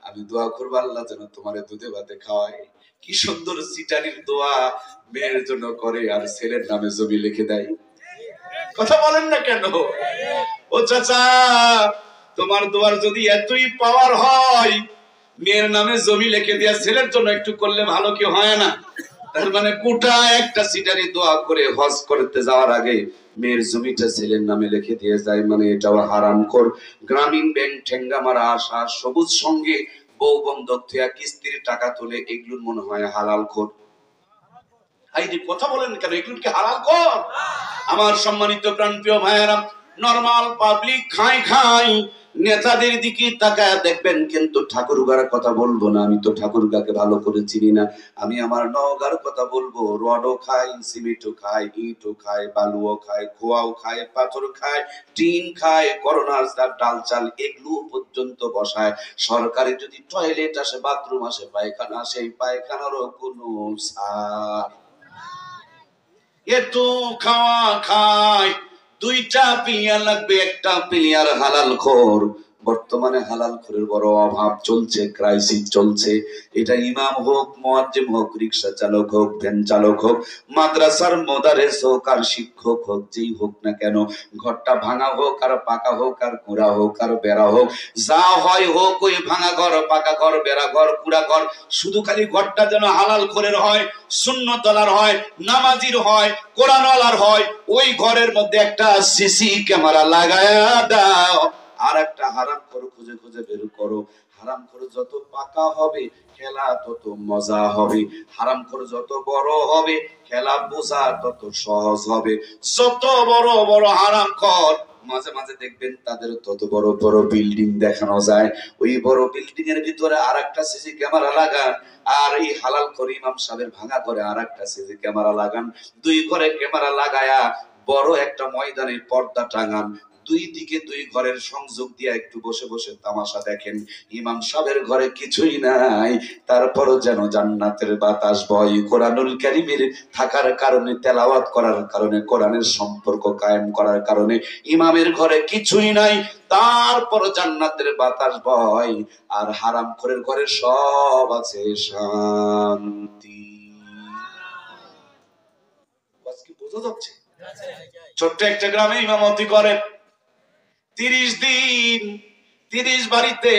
আমি দোয়া করবো আল্লাহ যেন তোমার দুধে ভাতে খাওয়ায়। কি সুন্দর সিটারির দোয়া মেয়ের জন্য করে, আর ছেলের নামে জমি লিখে দেয়। কথা বলেন না কেন? ও চাচা, তোমার দোয়ার যদি এতই পাওয়ার হয়, মেয়ের নামে জমি লিখে দিয়া ছেলের জন্য একটু করলে ভালো কি হয় না? তার মানে গোটা একটা সিটারি দোয়া করে হজ করতে যাওয়ার আগে মেয়ের জমিটা ছেলের নামে লিখে দিয়ে যায়, মানে এটাও হারামখোর। গ্রামীণ ব্যাংক ঠেঙ্গা মারা আশা সবুজ সঙ্গে বউ বন্ধক থেকে কিস্তির টাকা তুলে, এগুলোর মনে হয় হালাল খোর। কথা বলেন কেন, এগুলো কি হালাল খোর? আমার সম্মানিত প্রাণপ্রিয় ভাইয়েরা, নরমাল পাবলিক খাই নেতাদের দিকে তাকায় দেখবেন, কিন্তু ঠাকুরগার কথা বলবো না। আমি তো ঠাকুরগাকে ভালো করে চিনি না। আমি আমার নওগাঁর কথা বলবো। রডও খাই, সিমেন্টও খাই, ইটও খাই, বালুও খাই, খোয়াও খাই, পাথর খাই, টিন খায়, করোনার ডাল চাল এগুলো পর্যন্ত বসায়। সরকারি যদি টয়লেট আসে, বাথরুম আসে, পায়খানা আসে, এই পায়খানারও কোনো সার। এত খাওয়া খায়, দুইটা প্লেয়ার লাগবে, একটা প্লেয়ার হালাল খোর। বর্তমানে হালাল খোরের বড় অভাব চলছে, ক্রাইসিস চলছে। এটা ইমাম হোক, মুয়াজ্জিম হোক, রিকশা চালক হোক, ভ্যান চালক হোক, মাদ্রাসার মোদারেস হোক, আর শিক্ষক হোক, যেই হোক না কেন, ঘরটা ভাঙা হোক আর পাকা হোক, আর কুড়া হোক আর বেড়া হোক, যা হয় হোক, ওই ভাঙা ঘর, পাকা ঘর, বেড়া ঘর, কুড়া ঘর, শুধু খালি ঘরটা যেন হালাল খোরের হয়, সুন্নতলার হয়, নামাজির হয়, কোরআনওয়ালার হয়। ওই ঘরের মধ্যে একটা সিসি ক্যামেরা লাগায়া দাও, আর একটা হারামখোর খুঁজে খুঁজে বের করো। হারামখোর যত পাকা হবে, খেলা তত মজা হবে। হারামখোর যত বড় হবে, খেলা বোঝা তত সহজ হবে। যত বড় বড় হারামখোর, মাঝে মাঝে দেখবেন তাদের তত বড় বড় বিল্ডিং দেখানো যায়। ওই বড় বিল্ডিং এর ভিতরে আর একটা সিসি ক্যামেরা লাগান, আর এই হালাল করে ইমাম সাহেবের ভাঙা করে আর একটা সিসি ক্যামেরা লাগান। দুই ঘরে ক্যামেরা লাগায়া বড় একটা ময়দানের পর্দা টাঙান, দুই দিকে দুই ঘরের সংযোগ দিয়ে একটু বসে বসে তামাশা দেখেন। ইমাম সাহেবের ঘরে কিছুই নাই, তারপরও যেন জান্নাতের বাতাস বয়। কোরআনুল কারীমের থাকার কারণে, তেলাওয়াত করার কারণে, কোরআনের সম্পর্ক কায়েম করার কারণে ইমামের ঘরে কিছুই নাই, তারপর জান্নাতের বাতাস বয়। আর হারামখোরের ঘরে সব আছে শান্তি। আজকে বোঝা যাচ্ছে? ছোট্ট একটা গ্রামে ইমামতি করেন 30 দিন, 30 বাড়িতে,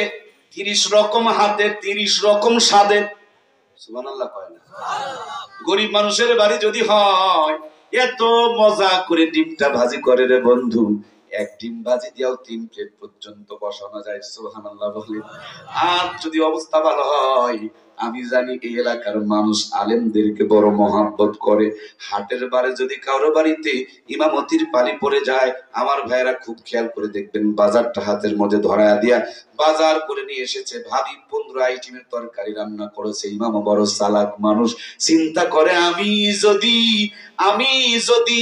30 রকম হাতে, 30 রকম স্বাদে। সুবহানাল্লাহ কয় না? গরিব মানুষের বাড়ি যদি হয়, এত মজা করে ডিমটা ভাজি করে রে বন্ধু, এক ডিম ভাজি দিয়েও 3 প্লেট পর্যন্ত বসানো যায়। সুবহানাল্লাহ বলে। আর যদি অবস্থা ভালো হয়, আমি জানি এই এলাকার মানুষ আলেমদেরকে বড় মহাব্বত করে। হাটের বারে যদি কারো বাড়িতে ইমামতির পালি পড়ে যায়, আমার ভাইয়েরা খুব খেয়াল করে দেখবেন, বাজারটা হাতের মধ্যে ধরায়া দিয়া বাজার করে নিয়ে এসেছে। ভাবি 15 আইটেমের তরকারি রান্না করেছে। ইমামও বড় চালাক মানুষ, চিন্তা করে আমি যদি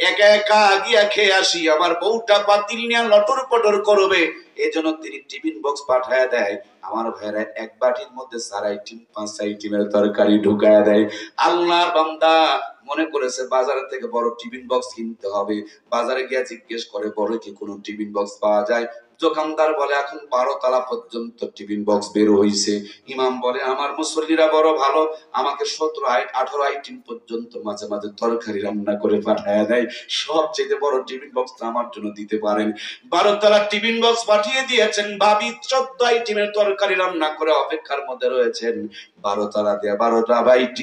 একা একা গিয়া খেয়ে আসি, আমার বউটা পাতিল নিয়ে লটর পটর করবে। এজন্য তিনি টিফিন বক্স পাঠায় দেয়। আমার ভাইরা এক বাটির মধ্যে 4 আইটেম 5 আইটেমের তরকারি ঢুকায় দেয়। আল্লাহর বান্দা মনে করেছে বাজার থেকে বড় টিফিন বক্স কিনতে হবে। বাজারে গিয়ে জিজ্ঞেস করে, বড় কি কোনো টিফিন বক্স পাওয়া যায়? দোকানদার বলে এখন 12 তলা পর্যন্ত টিফিন বক্স বের হইছে। ইমাম বলে আমার মুসল্লিরা বড় ভালো, আমাকে 17 18 আইটেম পর্যন্ত মাঝে মাঝে তরকারি রান্না করে পাঠায় দেয়। সবচেয়ে বড় টিফিন বক্সটা আমার জন্য দিতে পারেন? 12 তলা টিফিন বক্স পাঠিয়ে দিয়েছেন। ভাবি 14 আইটেমের তরকারি রান্না করে অপেক্ষার মধ্যে রয়েছেন। 12 তলা দিয়ে 12টা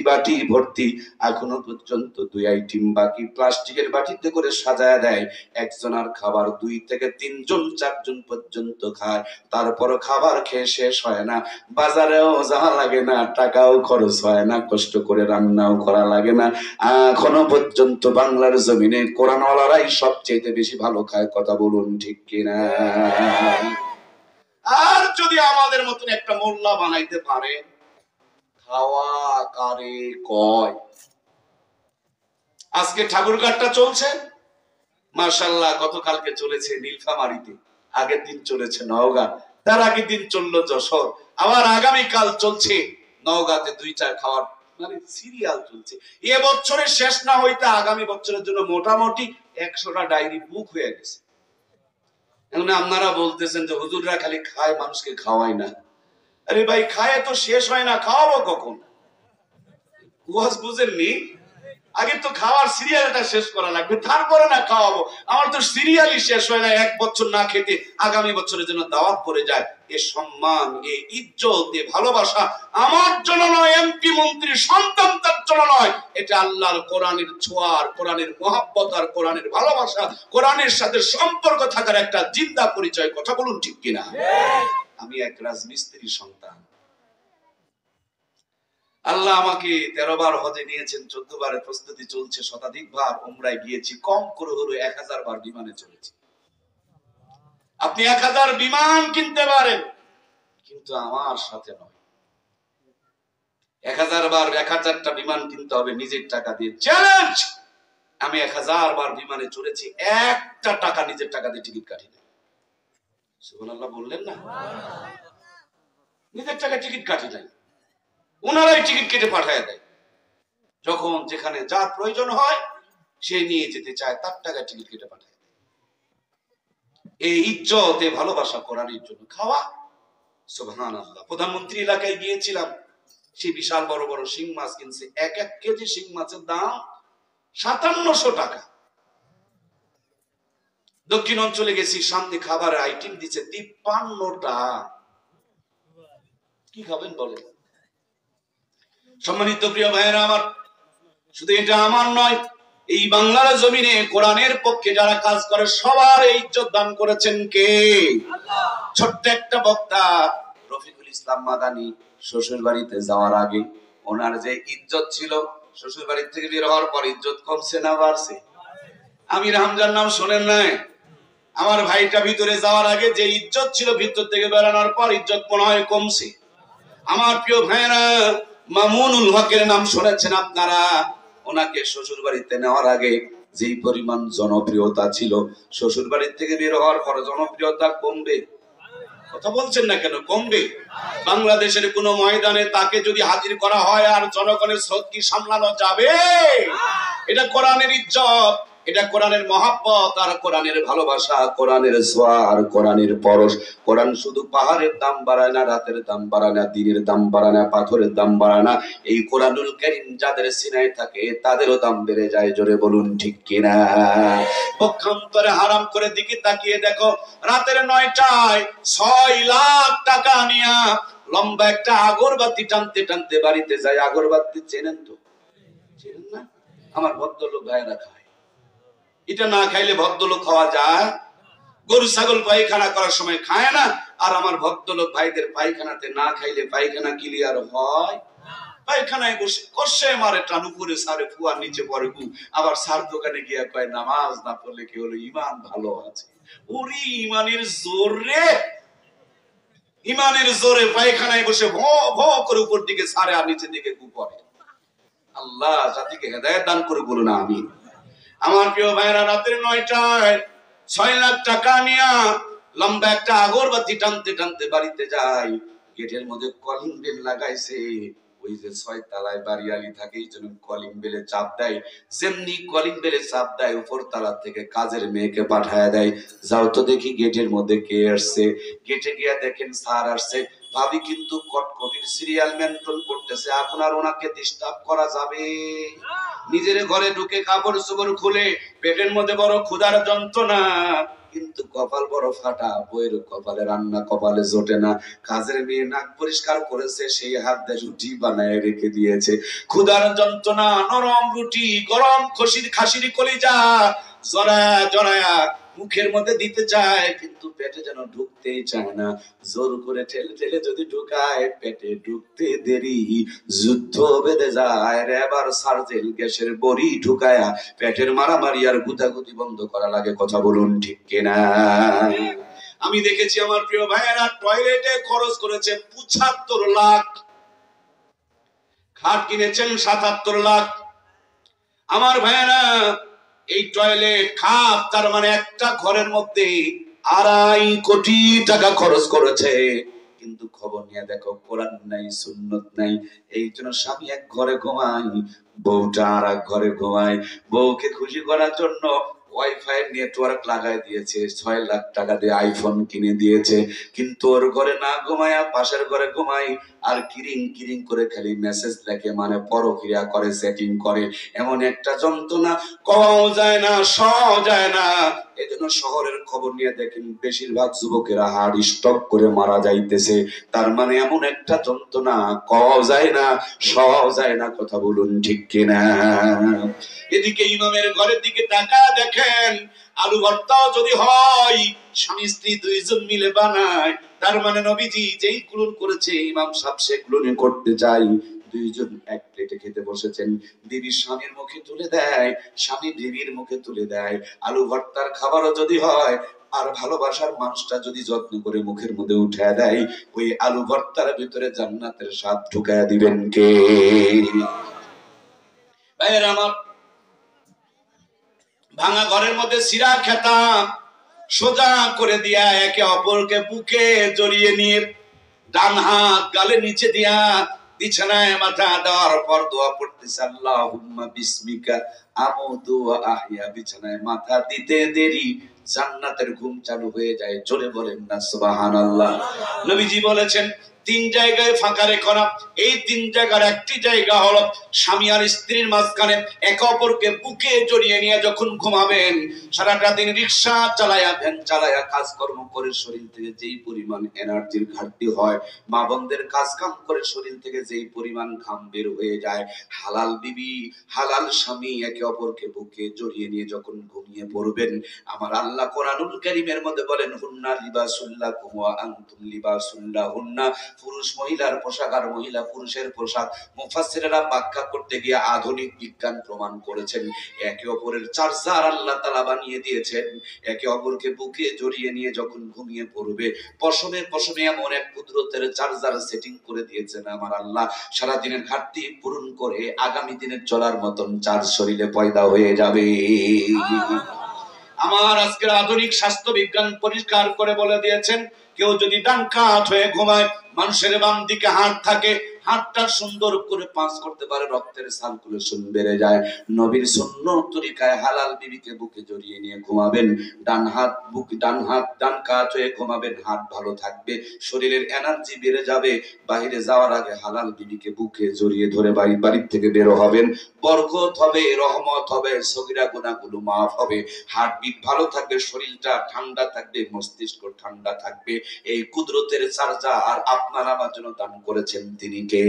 বাটি ভর্তি, এখনো পর্যন্ত 2 আইটেম বাকি। প্লাস্টিকের বাটিতে করে সাজায় দেয়। একজনের খাবার 2 থেকে 3 জন 4 জন পর্যন্ত খায়। তারপর খাবার খেয়ে শেষ হয় না, বাজারেও যাওয়া লাগে না, টাকাও খরচ হয় না, কষ্ট করে রান্নাও করা লাগে না। এখনো পর্যন্ত বাংলার জমিনে কোরআনওয়ালারাই সবচেয়ে বেশি ভালো খায়। কথা বলুন ঠিক কিনা? আর যদি আমাদের মতন একটা মোল্লা বানাইতে পারে, খাওয়া কারে কয়? আজকে ঠাকুরঘাটটা চলছে মাশাআল্লাহ, গতকালকে চলেছে নীলফামারীতে, আগের দিন চলেছে নওগাঁ, তার আগের দিন চললো যশোর, আবার আগামীকাল চলছে নওগাঁতে। 2টা খাওয়ার মানে সিরিয়াল চলছে। এ বছরের শেষ না হইতে আগামী বছরের জন্য মোটামুটি 100টা ডায়েরি বুক হয়ে গেছে। এখন আপনারা বলতেছেন যে হুজুররা খালি খায়, মানুষকে খাওয়ায় না। আরে ভাই, খায় তো শেষ হয় না, খাওয়াবো কখন? ওয়াজ বুঝেননি? আগে তো খাওয়ার সিরিয়ালটা শেষ করা লাগবে, তারপরে না খাওয়াবো। আমার তো সিরিয়ালই শেষ হয় না, এক বছর না খেতে আগামী বছরের জন্য দাওয়াত পড়ে যায়। এ সম্মান, এ ইজ্জত, এ ভালোবাসা আমার জন্য নয়, এমপি মন্ত্রীর সন্তানদের জন্য নয়, এটা আল্লাহর কোরআনের ছোঁয়ার, কোরআনের মহব্বত আর কোরআনের ভালোবাসা, কোরআনের সাথে সম্পর্ক থাকার একটা জিন্দা পরিচয়। কথা বলুন ঠিক কিনা? আমি এক রাজমিস্ত্রির সন্তান। আল্লাহ আমাকে 13 বার হজে নিয়েছেন, 14 বারের প্রস্তুতি চলছে, শতাধিক বার উমরায় গিয়েছি, কম করে হলো 1000 বার বিমানে চলেছি। আপনি 1000 বিমান কিনতে পারেন, কিন্তু আমার সাথে নয়। 1000 বার 1000টা বিমান কিনতে হবে নিজের টাকা দিয়ে। চ্যালেঞ্জ! আমি 1000 বার বিমানে চড়েছি, একটা টাকা নিজের টাকা দিয়ে টিকিট কাটি না। সুবহানাল্লাহ বললেন না? নিজের টাকা টিকিট কাটি নাই, ওনারাই টিকিট কেটে পাঠায় দেয়। যখন যেখানে যার প্রয়োজন হয় সে নিয়ে যেতে চায়, তার টাকা টিকিট কেটে পাঠায় দেয়। এই ইজ্জত, এই ভালোবাসা কোরআনের জন্য। খাওয়া, সুবহানাল্লাহ। প্রধানমন্ত্রী এলাকায় গিয়েছিলাম, সেই বিশাল বড় বড় শিং মাছ কিনছে, এক কেজি শিং মাছের দাম 5700 টাকা। দক্ষিণ অঞ্চলে গেছি, সামনে খাবারের আইটেম দিচ্ছে 53টা। কি খাবেন বলেন? সম্মানিত প্রিয় ভাইয়েরা আমার, শুধু এটা আমার নয়, এই বাংলার জমিনে কোরআনের পক্ষে যারা কাজ করে সবার এই ইজ্জত দান করেছেন কে? আল্লাহ। ছোট্ট একটা বক্তা রফিকুল ইসলাম মাদানী শ্বশুর বাড়িতে যাওয়ার আগে ওনার যে ইজ্জত ছিল, শ্বশুর বাড়ি থেকে বের হওয়ার পর ইজ্জত কমছে না বাড়ছে? আমির হামজার নাম শোনেন নাই? আমার ভাইটা ভিতরে যাওয়ার আগে যে ইজ্জত ছিল, ভিতর থেকে বেরানোর পর ইজ্জত মনে হয় কমছে। আমার প্রিয় ভাইয়েরা, মামুনুল হকের নাম শুনেছেন আপনারা? ওনাকে শ্বশুর বাড়িতে নেওয়ার আগে যেই পরিমাণ জনপ্রিয়তা ছিল, শ্বশুর বাড়ি থেকে বের হওয়ার পর জনপ্রিয়তা কমবে? কথা বলছেন না কেন? কমবে। বাংলাদেশের কোন ময়দানে তাকে যদি হাজির করা হয় আর জনগণের স্রোত কি সামলানো যাবে? এটা কোরআনের ইজ্জত, এটা কোরআনের মহব্বত আর কোরআনের ভালোবাসা, কোরআনের ছোঁয়া আর কোরআনের পরশ। কোরআন শুধু পাহাড়ের দাম বাড়ায় না, রাতের দাম বাড়ায় না, দিনের দাম বাড়ায় না, পাথরের দাম বাড়ায় না। এই কোরআনুল কারীম যাদের সিনায় থাকে তাদেরও দাম বেড়ে যায়। জোরে বলুন ঠিক কিনা? পক্ষান্তরে হারাম করে দিকে তাকিয়ে দেখো, রাতের 9টায় 6 লাখ টাকা নিয়া লম্বা একটা আগরবাতি টানতে টানতে বাড়িতে যায়। আগরবাতি চেনেন তো? চেনেন না? আমার ভদ্রলোক ভাইরা খায়। এটা না খাইলে ভদ্রলোক খাওয়া যায়? গরু ছাগল পায়খানা করার সময় খায় না, আর আমার ভদ্রলোক ভাইদের পায়খানাতে না খাইলে পায়খানা ক্লিয়ার হয়? পায়খানায় বসে কষে মারে, টান উপরে সারে, ফুয়ার নিচে পরে গু। আবার সার দোকানে গিয়া কয় নামাজ না পড়লে কি হলো, ইমান ভালো আছে। ওরে ইমানের জোরে, ইমানের জোরে পায়খানায় বসে ভ ভ করে উপর দিকে সারে আর নিচের দিকে গু পড়ে। আল্লাহ জাতিকে হেদায়েত দান করে বলুন আমিন। আমার প্রিয় ভাইরা, রাতের 9টায় 6 লাখ টাকা নিয়া লম্বা একটা আগরবাতি টানতে টানতে বাড়িতে যায়। গেটের মধ্যে কলিং বেল লাগাইছে। ওই যে 6 তলায় বাড়িয়ালি থাকে, এই জন্য কলিং বেলে চাপ দেয়। যেমনি কলিং বেলে চাপ দেয়, উপর তলা থেকে কাজের মেয়েকে পাঠায় দেয়, যাও তো দেখি গেটের মধ্যে কে আসছে। গেটে গিয়া দেখেন স্যার আসছে। ভাবি কিন্তু কটকটির সিরিয়াল মেনটেন করতেছে, এখন আর ওনাকে ডিস্টার্ব করা যাবে? নিজের ঘরে ঢুকে কাপড় চোপড় খুলে, পেটের মধ্যে বড় ক্ষুধার যন্ত্রণা, কিন্তু কপাল বড় ফাটা, বইয়ের কপালে রান্না কপালে জোটে না। কাজের মেয়ে নাক পরিষ্কার করেছে, সেই হাত দিয়ে রুটি বানায় রেখে দিয়েছে। ক্ষুধার যন্ত্রণা, নরম রুটি, গরম খাসির কলিজা জড়ায়া জড়ায়া মুখের মধ্যে দিতে চায়, কিন্তু পেটে যেন ঢুকতেই চায় না। জোর করে ঠেলে ঠেলে যদি ঢুকায়, পেটে ঢুকতে দেরি, যুদ্ধ বেঁধে যায়। এবার সার্জেল গ্যাসের বড়ি ঢুকায়া পেটের মারামারি আর গুতাগুতি বন্ধ করা লাগে। কথা বলুন ঠিক কিনা? আমি দেখেছি আমার প্রিয় ভাইয়েরা টয়লেটে খরচ করেছে 75 লাখ, খাট কিনেছেন 77 লাখ। আমার ভাইয়েরা, এই টয়লেট খাট, তার মানে একটা ঘরের মধ্যে 2.5 কোটি টাকা খরচ করেছে। কিন্তু খবর নিয়ে দেখো, কোরআন নাই, সুন্নত নাই। এই জন্য স্বামী এক ঘরে ঘুমায়, বউটা আর এক ঘরে ঘুমায়। বউকে খুশি করার জন্য ওয়াইফাই নেটওয়ার্ক লাগাই দিয়েছে, 6 লাখ টাকা দিয়ে আইফোন কিনে দিয়েছে, কিন্তু ওর ঘরে না ঘুমায়া পাশের ঘরে ঘুমাই, আর কিরিং কিরিং করে খালি মেসেজ লেখে, মানে পরক্রিয়া করে, সেটিং করে। এমন একটা যন্ত্রণা, কওয়াও যায় না, সওয়াও যায় না। এজন্য শহরের খবর নিয়ে দেখেন বেশিরভাগ যুবকেরা হার্ট স্ট্রোক করে মারা যাইতেছে। তার মানে এমন একটা যন্ত্রণা, কওয়াও যায় না, সওয়াও যায় না। কথা বলুন ঠিক কিনা? এদিকে ইমামের ঘরের দিকে তাকা দেখেন, আলু ভর্তাও যদি হয় স্বামী স্ত্রী দুইজন মিলে বানায়, তার মানে নবীজি যেই কুলুন করেছে ইমাম সাহেব সেগুলো করতে চাই। দুইজন এক প্লেটে খেতে বসেছেন, বিবি স্বামীর মুখে তুলে দেয়, স্বামী বিবির মুখে তুলে দেয়। আলু ভর্তার খাবারও যদি হয়, আর ভালোবাসার মানুষটা যদি যত্ন করে মুখের মধ্যে উঠে দেয়, ওই আলু ভর্তার ভিতরে জান্নাতের স্বাদ ঢুকায়া দিবেন কে? ভাইয়ের আমার, ভাঙা ঘরের মধ্যে সিরা খেতাম সোজা করে দিয়া একে অপরকে বুকে জড়িয়ে নিয়ে ডান হাত গালে নিচে দিয়া বিছানায় মাথা দেওয়ার পর দোয়া পড়তেছে, আল্লাহুম্মা বিসমিকা আমুতু ওয়া আহইয়া। বিছানায় মাথা দিতে দেরি জান্নাতের ঘুম চালু হয়ে যায়। জোরে বলেন না সুবহানাল্লাহ। নবীজি বলেছেন 3 জায়গায় ফাঁকা রেখো না। এই 3 জায়গার একটি জায়গা হলো স্বামী আর স্ত্রীর মাঝখানে একে অপরকে বুকে জড়িয়ে নিয়ে যখন ঘুমাবেন, সারাটা দিন রিক্সা চালায়া, ভ্যান চালায়া, কাজকর্ম করে শরীর থেকে যেই পরিমাণ এনার্জির ঘাটতি হয়, মা বোনদের কাজ কাম করে শরীর থেকে যেই পরিমাণ ঘাম বের হয়ে যায়, হালাল বিবি হালাল স্বামী একে অপরকে বুকে জড়িয়ে নিয়ে যখন ঘুমিয়ে পড়বেন, আমার আল্লাহ কোরআনুল কারীমের মধ্যে বলেন, হুন্না লিবাসুল লাকুম ওয়া আনতুম লিবাসুল লাহুন্না। পুরুষ মহিলার পোশাক আর মহিলা পুরুষের পোশাক। মুফাসসিররা ব্যাখ্যা করতে গিয়ে আধুনিক বিজ্ঞান প্রমাণ করেছেন একে অপরের চার্জার আল্লাহ তাআলা বানিয়ে দিয়েছেন। একে অপরকে বুকে জড়িয়ে নিয়ে যখন ঘুমিয়ে পড়বে, পশমে পশমে এমন এক কুদরতের চার্জার সেটিং করে দিয়েছেন আমার আল্লাহ, সারা দিনের ঘাটতি পূরণ করে আগামী দিনের চলার মতন চার্জ শরীরে পয়দা হয়ে যাবে। আমার আজকের আধুনিক স্বাস্থ্য বিজ্ঞান পরিষ্কার করে বলে দিয়েছেন, কেউ যদি ডান কাত হয়ে ঘুমায়, মানুষের বাম দিকে হাত থাকে, হাতটা সুন্দর করে পাঁচ করতে পারে, রক্তের সার্কুলেশন বেড়ে যায়। নবীর সুন্নত তরিকায় হালাল বিবিকে বুকে জড়িয়ে নিয়ে ঘুমাবেন, ডান হাত ডান কাত হয়ে ঘুমাবেন, হাত ভালো থাকবে, শরীরের এনার্জি বেড়ে যাবে। বাইরে যাওয়ার আগে হালাল বিবিকে বুকে জড়িয়ে ধরে বাড়ির থেকে বের হবেন, বরকত হবে, রহমত হবে, সগীরা গুনাহগুলো মাফ হবে, হার্টবিট ভালো থাকবে, শরীরটা ঠান্ডা থাকবে, মস্তিষ্ক ঠান্ডা থাকবে। এই কুদরতের চার্জার আপনার আমার জন্য দান করেছেন তিনি কে?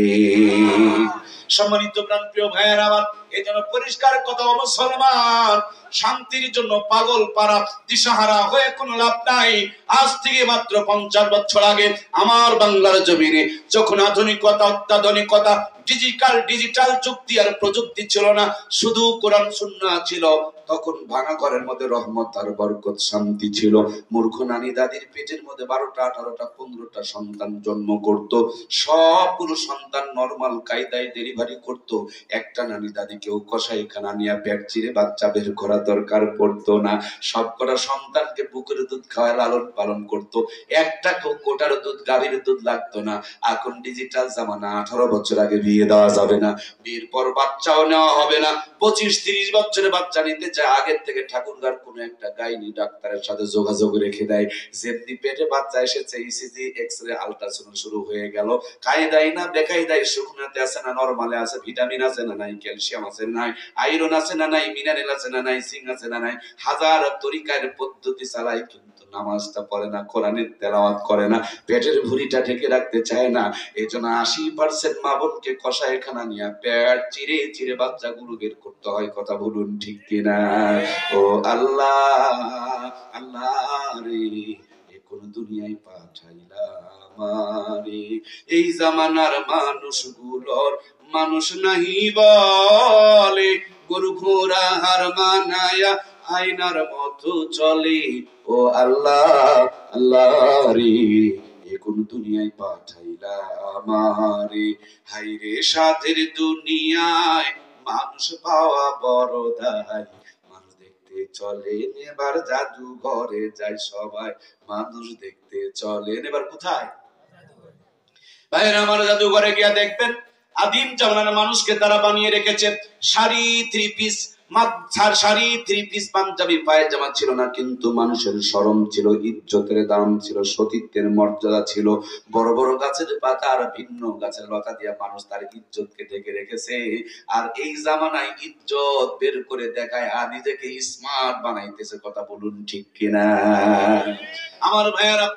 সম্মানিত প্রাণপ্রিয় ভাইয়েরা আমার, এই জন্য পরিষ্কার কথা, মুসলমান শান্তির জন্য পাগল পারা দিশাহারা হয়ে কোনো লাভ নাই। আজ থেকে মাত্র 50 বছর আগে আমার বাংলার জমিনে যখন আধুনিকতা, অত্যাধুনিকতা, ডিজিটাল যুক্তি আর প্রযুক্তি ছিল না, শুধু কোরআন সুন্নাহ ছিল, তখন ভাঙা ঘরের মধ্যে রহমত আর বরকত, শান্তি ছিল। মূর্খ নানি দাদির পেটের মধ্যে 12টা 18টা 15টা সন্তান জন্ম করত, সবগুলো সন্তান নরমাল কায়দায় ডেলিভারি করত। একটা নানি দাদিকেও কসাইখানা নিয়ে পেট চিরে বাচ্চা বের করা দরকার পড়তো না। সবকটা সন্তানকে বুকের দুধ খাওয়ায় লালন পালন করত, একটা কোটার দুধ, গাভীর দুধ লাগতো না। এখন ডিজিটাল জামানা, 18 বছর আগে বিয়ে দেওয়া যাবে না, বিয়ের পর বাচ্চাও নেওয়া হবে না। 25-30 বছরে বাচ্চা নিতে চায়, আগের থেকে ঠাকুরগার কোন একটা গাইনি ডাক্তারের সাথে যোগাযোগ রেখে দেয়, যেমনি পেটে বাচ্চা এসেছে ইসিজি এক্সরে আল্ট্রাসাউন্ড শুরু হয়ে গেল। কায়দাই না বেকায়দায়, শুকনাতে আছে না নরমালে আছে, ভিটামিন আছে না নাই, ক্যালসিয়াম আছে না নাই, আয়রন আছে না নাই, মিনারেল আছে না নাই, জিঙ্ক আছে না নাই, হাজার তরিকার পদ্ধতি চালায়, কিন্তু নামাজটা পড়ে না, কোরআনের তেলাওয়াত করে না, পেটের ভুঁড়িটা ঢেকে রাখতে চায় না। এই জন্য 80% মা বোনকে কসাইখানা নিয়ে পেট চিরে চিরে বাচ্চাগুলো বের করতে হয়। কথা বলুন ঠিক কিনা? ও আল্লাহ, আল্লাহ রে, এ কোন দুনিয়ায় পাঠাইলা আমারে, এই জামানার মানুষগুলোর মানুষ নাহি বলে, গরু ঘোড়া হার মানায়া আয়নার মতো চলে। ও আল্লাহ, আল্লাহ রে, এ কোন দুনিয়ায় পাঠাইলা আমারে, হাইরে সাধের দুনিয়ায় মানুষ পাওয়া বড় দায়, মানুষ দেখতে চলেন এবার জাদু ঘরে যায় সবাই, মানুষ দেখতে চলেন এবার কোথায়? ভাইয়ের আমার, জাদুঘরে গিয়া দেখবেন আদিম জামানার মানুষকে তারা বানিয়ে রেখেছে sari three piece, sari three piece পাঞ্জাবি পায়জামা ছিল না, কিন্তু মানুষের শরম ছিল, ইজ্জতের দাম ছিল, সতীত্বের মর্যাদা ছিল। বড় বড় গাছের পাতা আর ভিন্ন গাছের লতা দিয়ে মানুষ তার ইজ্জতকে ঢেকে রেখেছে। আর এই জামানায় ইজ্জত বের করে দেখায় আর নিজেকে স্মার্ট বানাইতেছে। কথা বলুন ঠিক কিনা? আমার ভাইয়ারা,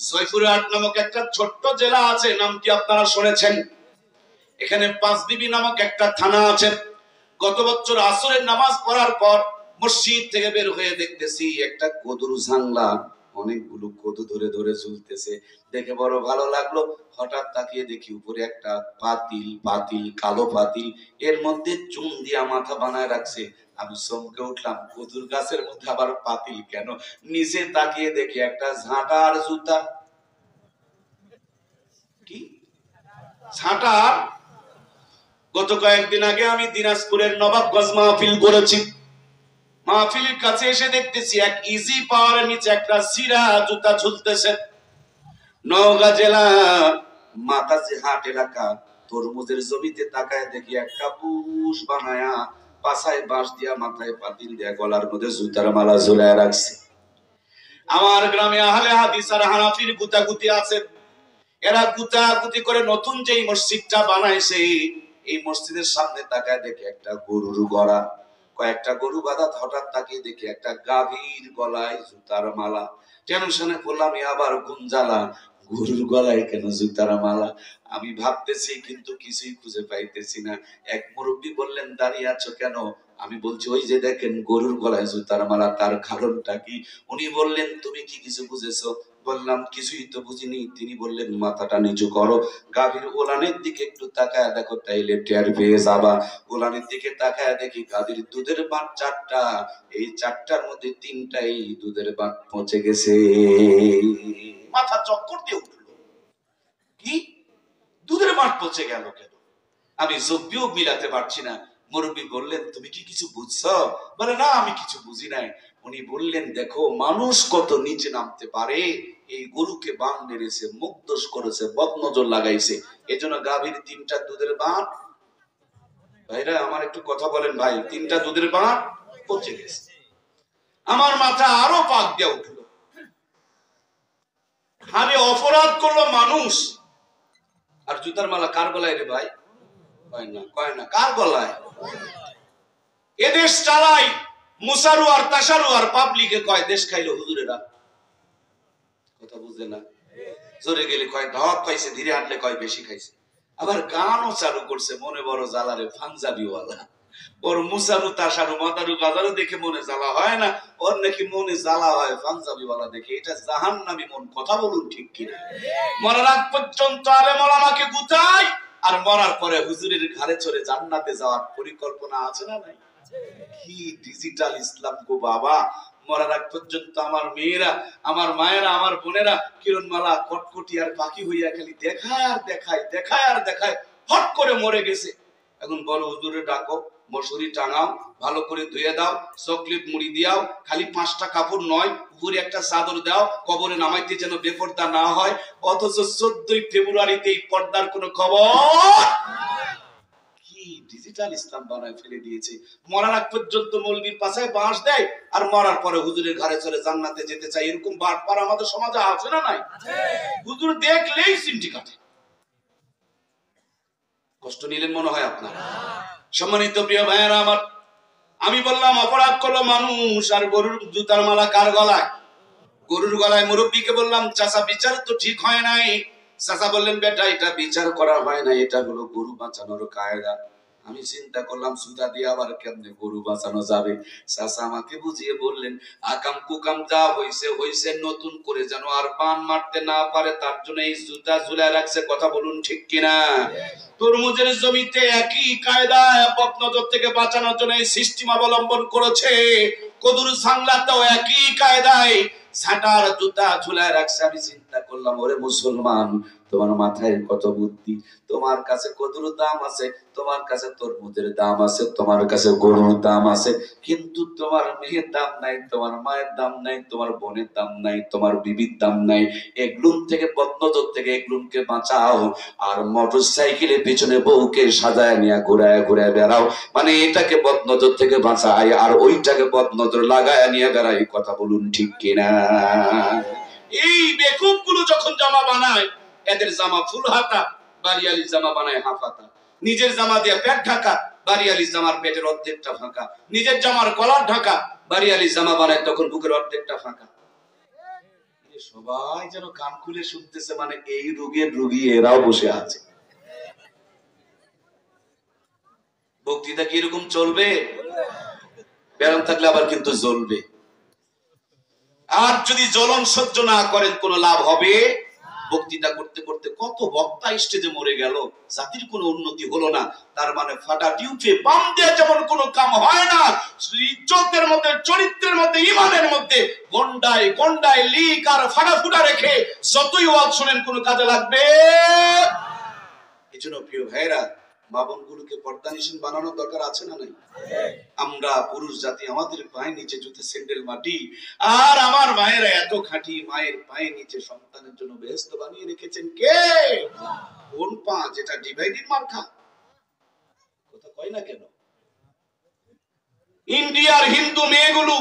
জয়পুরহাট নামক একটা ছোট্ট জেলা আছে, নাম কি আপনারা শুনেছেন? এখানে পাঁচবিবি নামক একটা থানা আছে। গত বছর আসরের নামাজ পড়ার পর মসজিদ থেকে বের হয়ে দেখতেছি একটা কদুর জাংলা, অনেকগুলো কদু ধরে ধরে ঝুলতেছে। দেখে বড় ভালো লাগলো। হঠাৎ তাকিয়ে দেখি উপরে একটা পাতিল, কালো পাতিল, এর মধ্যে চুন দিয়া মাথা বানায় রাখছে। আমি চমকে উঠলাম, কদুর গাছের মধ্যে আবার পাতিল কেন? নিচে তাকিয়ে দেখি একটা ঝাঁটার জুতা। কি ঝাঁটার? গত কয়েকদিন আগে আমি দিনাজপুরের নবাবগঞ্জ মাহফিল করেছি। মাহফিলের কাছে এসে দেখতেছি এক ইজি পাওয়ারের নিচে একটা সিরা জুতা ঝুলতেছে। নওগাঁ জেলা মাতাজি হাট এলাকা তরমুজের জমিতে তাকায় দেখি একটা বুশ বানায়া পাছায় বাঁশ দিয়া মাথায় পাতিল দিয়া গলার মধ্যে জুতার মালা ঝুলায় রাখছে। আমার গ্রামে আহলে হাদিস আর হানাফির গুতাগুতি আছে। এরা গুতাগুতি করে নতুন যেই মসজিদটা বানাইছে, এই মসজিদের সামনে তাকায় দেখে একটা গরুর গড়া, কয়েকটা গরু বাঁধা। হঠাৎ তাকিয়ে দেখি একটা গাভীর গলায় জুতার মালা। টেনশনে পড়লাম, আবার কোন জ্বালা, গরুর গলায় কেন জুতার মালা? আমি ভাবতেছি কিন্তু কিছুই খুঁজে পাইতেছি না। এক মুরব্বী বললেন, দাঁড়িয়ে আছো কেন? আমি বলছি, ওই যে দেখেন গরুর গলায় জুতার মালা, তার কারণটা কি? উনি বললেন, তুমি কি কিছু বুঝেছো? বললাম, কিছুই তো বুঝিনি। তিনি বললেন, মাথাটা নিচু করো, গাভীর ওলানের দিকে একটু তাকায় দেখো, তাইলে টের পেয়ে যাবা। ওলানের দিকে তাকায় দেখি গাভীর দুধের বাট চারটা, এই চারটার মধ্যে তিনটাই দুধের বাট পচে গেছে। মাথা চক্কর দিয়ে উঠলো, কি দুধের বাট পচে গেল কেন? আমি জব্বিও মিলাতে পারছি না। মুরব্বী বললেন, তুমি কি কিছু বুঝছো? বলে, না আমি কিছু বুঝি নাই। উনি বললেন, দেখো মানুষ কত নিচে নামতে পারে। এই গরুকে বান মেরেছে, মুখ দোষ করেছে, বদনজর লাগাইছে, এজন্য গাভীর তিনটা দুধের বাট। ভাইরা আমার একটু কথা বলেন ভাই, তিনটা দুধের বাট পচে গেছে। আমার মাথা আরো পাক দিয়ে উঠলো। আরে অপরাধ করলো মানুষ, আর জুতার মালা কার গলায় রে ভাই? কয় না কার গলায়? এদেশ চালাই মুসারু আর তাসারু, আর পাবলিকে কয় দেশ খাইলো হুজুরেরা। কথা বুঝে না? জোরে গেলে কয় দাওয়াত পাইছে, ধীরে হাঁটলে কয় বেশি খাইছে। আবার গানও চালু করছে, মনে বড় জ্বালারে পাঞ্জাবিওয়ালা। ওর মুসারু তাসারু মাদারু গাদারু দেখে মনে জ্বালা হয় না, ওর নাকি মনে জ্বালা হয় পাঞ্জাবিওয়ালা দেখে। এটা জাহান্নামী মন। কথা বলুন ঠিক কিনা? মরার আগ পর্যন্ত আলেম ওলামাকে গুতায়, আর মরার পরে হুজুরের ঘাড়ে চড়ে জান্নাতে যাওয়ার পরিকল্পনা আছে না নাই? কি ডিজিটাল ইসলাম গো বাবা! মরার আগ পর্যন্ত আমার মেয়েরা, আমার মায়েরা, আমার বোনেরা কিরণমালা কটকটি আর পাখি হইয়া খালি দেখায় আর দেখায়, দেখায় আর দেখায়। হট করে মরে গেছে। এখন বলো, হুজুরে ডাকো, মশুরি টাঙাও, ভালো করে ধুয়ে দাও, চকলেট মুড়ি দিয়াও, খালি 5টা কাপড় নয়, উপরে একটা চাদর দাও, কবরে নামাইতে যেন বেপর্দা না হয়। অথচ 14ই ফেব্রুয়ারিতে এই পর্দার কোনো খবর। কি ডিজিটাল ইসলাম বানায় ফেলে দিয়েছে। মরার আগ পর্যন্ত মৌলবীর পাশায় বাঁশ দেয়, আর মরার পরে হুজুরের ঘরে চলে জান্নাতে যেতে চায়। এরকম বাটপার আমাদের সমাজে আছে না নাই? হুজুর দেখলেই সিমটি কাটে। কষ্ট নিলেন মনে হয় আপনার? সম্মানিত প্রিয় ভাইয়েরা আমার, আমি বললাম অপরাধ করলো মানুষ, আর গরুর জুতার মালা কার গলায়? গরুর গলায়। মুরব্বীকে বললাম, চাচা বিচার তো ঠিক হয় নাই। চাচা বললেন, বেটা এটা বিচার করা হয় না, এটা হলো গরু বাঁচানোর কায়দা। আমি চিন্তা করলাম, সুতা দিয়ে আবার কেমনে গরু বাঁচানো যাবে? চাচা আমাকে বুঝিয়ে বললেন, আকাম কুকাম যা হইছে হইছে, নতুন করে যেন আর পান মারতে না পারে তার জন্য এই জুতা ঝুলায় রাখছে। কথা বলুন ঠিক কিনা? তরমুজের জমিতে একই কায়দায় বদনজর থেকে বাঁচানোর জন্য এই সিস্টেম অবলম্বন করেছে। কদুর জাংলাতেও একই কায়দায় ছাটার জুতা ঝুলায় রাখছে। আমি চিন্তা করলাম, ওরে মুসলমান, তোমার মাথায় কত বুদ্ধি, তোমার কাছে কদুর দাম আছে, তোমার কাছে তরমুজের দাম আছে, তোমার কাছে গরুর দাম আছে, কিন্তু তোমার মেয়ের দাম নাই, তোমার মায়ের দাম নাই, তোমার বোনের দাম নাই, তোমার বিবির দাম নাই। এগুলো থেকে বদনজর থেকে এগুলোকে বাঁচাও। আর মোটর সাইকেলের পিছনে বউকে সাজায় নিয়ে ঘুরায় ঘুরায় বেড়াও, মানে এটাকে বদনজর থেকে বাঁচায় আর ওইটাকে বদনজর লাগায় নিয়ে বেড়াই। কথা বলুন ঠিক কিনা? এই বেকুব গুলো যখন জামা বানায়, এদের জামা ফুল হাতা, বাড়িয়ালি জামা বানায় হাফ হাতা। নিজের জামা দিয়ে পেট ঢাকা, বাড়িয়ালি জামার পেটের অর্ধেকটা ফাঁকা। নিজের জামার কলার ঢাকা, বাড়িয়ালি জামা বানায় তখন বুকের অর্ধেকটা ফাঁকা। সবাই যেন কান খুলে শুনতেছে, মানে এই রোগের রোগী এরাও বসে আছে। বক্তৃতা কি এরকম চলবে? ব্যারাম থাকলে আবার কিন্তু জ্বলবে। আর যদি জ্বলন সহ্য না করেন কোন লাভ হবে? বক্তৃতা করতে করতে কত বক্তা স্টেজে মরে গেল, জাতির কোনো উন্নতি হলো না। তার মানে ফাটা টিউবে বাম দিয়ে যেমন কোনো কাম হয় না, ইজ্জতের মধ্যে, চরিত্রের মধ্যে, ইমানের মধ্যে গন্ডায় গন্ডায় লিক আর ফাটা ফুটা রেখে যতই ওয়াজ শোনেন কোনো কাজে লাগবে। এজন্য প্রিয় ভাইরা, মা বোনগুলোকে পর্দানিশীন বানানোর দরকার আছে না নাই? আমরা পুরুষ জাতি, আমাদের পায়ের নিচে জুতে স্যান্ডেল মাটি, আর আমার মায়েরা এত খাঁটি, মায়ের পায়ের নিচে সন্তানের জন্য বেহেশত বানিয়ে রেখেছেন কে? কোন পা যেটা ডিভাইডেড মার্কা? কথা কয় না কেন? ইন্ডিয়ার হিন্দু মেয়েগুলো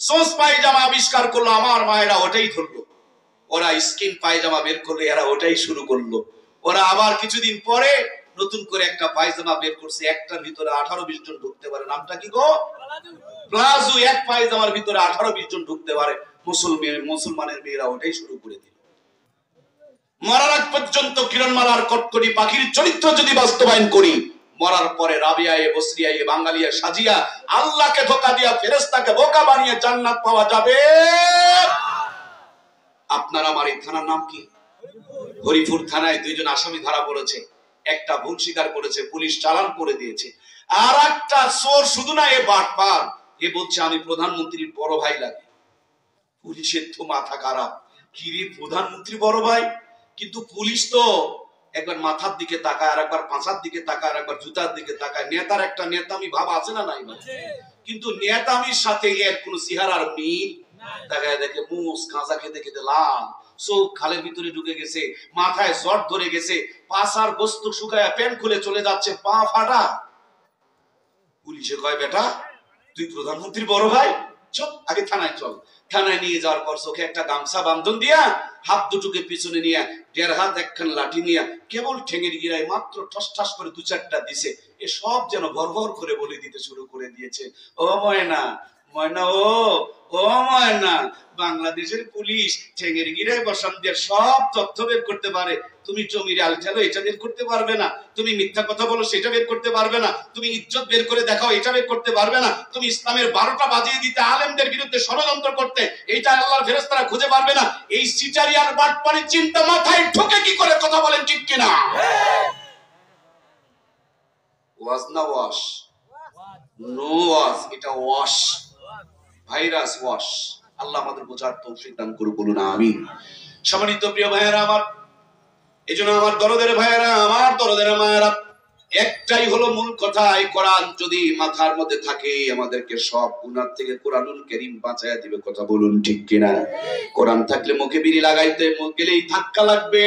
সোস পায়জামা আবিষ্কার করলো, আমার মায়েরা ওটাই ধরলো। ওরা স্কিন পায়জামা বের করলো, এরা ওটাই শুরু করলো। ওরা আবার কিছুদিন পরে নতুন করে একটা পায়জামা বের করছে, একটার ভিতরে 18-20 জন ঢুকতে পারে। নামটা কি গো? প্লাজো। এক পায়জামার ভিতরে 18-20 জন ঢুকতে পারে। মুসলমানের মেয়েরা ওটাই শুরু করে দিল। মরার আগ পর্যন্ত কিরণমালার কটকটি পাখির চরিত্র যদি বাস্তবায়ন করি, মরার পরে রাবিয়ায়ে বসরিয়ায়ে বাঙালিয়া সাজিয়া আল্লাহকে ধোঁকা দিয়া ফেরেশতাকে বোকা বানিয়ে জান্নাত পাওয়া যাবে? আপনার আমার এই থানার নাম কি? হরিপুর থানায় 2 জন আসামি ধরা পড়েছে। একটা ভুল স্বীকার করেছে, পুলিশ চালান করে দিয়েছে। আর একটা চোর শুধু না, এ বাটপার, এ বলছে আমি প্রধানমন্ত্রীর বড় ভাই লাগে। পুলিশের তো মাথা খারাপ, কি রে প্রধানমন্ত্রী বড় ভাই? কিন্তু পুলিশ তো একবার মাথার দিকে তাকায়, আর একবার পাঁচার দিকে তাকায়, আর একবার জুতার দিকে তাকায়। নেতার একটা নেতামি ভাব আছে না নাই? কিন্তু নেতামির সাথে এর কোন চেহারার মিল তাকায় দেখে মুস কাঁচা খেতে খেতে লাল, চোখ খালের ভিতরে ঢুকে গেছে, মাথায় জ্বর ধরে গেছে, পাশার গোস্ত শুকায় প্যান্ট খুলে চলে যাচ্ছে, পা ফাটা। পুলিশে কয় বেটা তুই প্রধানমন্ত্রী বড় ভাই, চল আগে থানায় চল। থানায় নিয়ে যাওয়ার পর চোখে একটা গামছা বান্ধন দিয়া, হাত দুটোকে পিছনে নিয়ে, 1.5 হাত একখান লাঠি নিয়ে কেবল ঠেঙের গিরায় মাত্র ঠস ঠাস করে 2-4টা দিছে। এ সব যেন ভরভর করে বলে দিতে শুরু করে দিয়েছে। ও ময়না, ময়না, ও ময়না, বাংলাদেশের পুলিশ ঠেঙের গিরায় বসান দিয়ে সব তথ্য বের করতে পারে। তুমি জমির আল ঠেলো, এটা বের করতে পারবে না। তুমি মিথ্যা কথা বলো, সেটা বের করতে পারবে না। তুমি ইজ্জত বের করে দেখাও, এটা বের করতে পারবে না। তুমি ইসলামের 12টা বাজিয়ে দিতে, আলেমদের বিরুদ্ধে ষড়যন্ত্র করতে, এইটা আল্লাহর ফেরেশতারা খুঁজে পারবে না। এই সিটারি আর বাটপারি চিন্তা মাথায় ঢোকে কি করে? কথা বলেন ঠিক কিনা? ওয়াজ না ওয়াশ? নো ওয়াজ, এটা ওয়াশ, ভাইরাস ওয়াশ। আল্লাহ আমাদের বোঝার তৌফিক দান করুক, বলুন আমিন। সম্মানিত প্রিয় ভাইয়েরা আমার, এজন্য আমার দরদের ভাইয়েরা, আমার দরদের মায়েরা, একটাই হলো মূল কথা, এই কোরআন যদি মাথার মধ্যে থাকে আমাদেরকে সব গুনাহ থেকে কোরআনুল কারীম বাঁচায়া দিবে। কথা বলুন ঠিক কিনা? কোরআন থাকলে মুখে বিড়ি লাগাইতে গেলেই ধাক্কা লাগবে।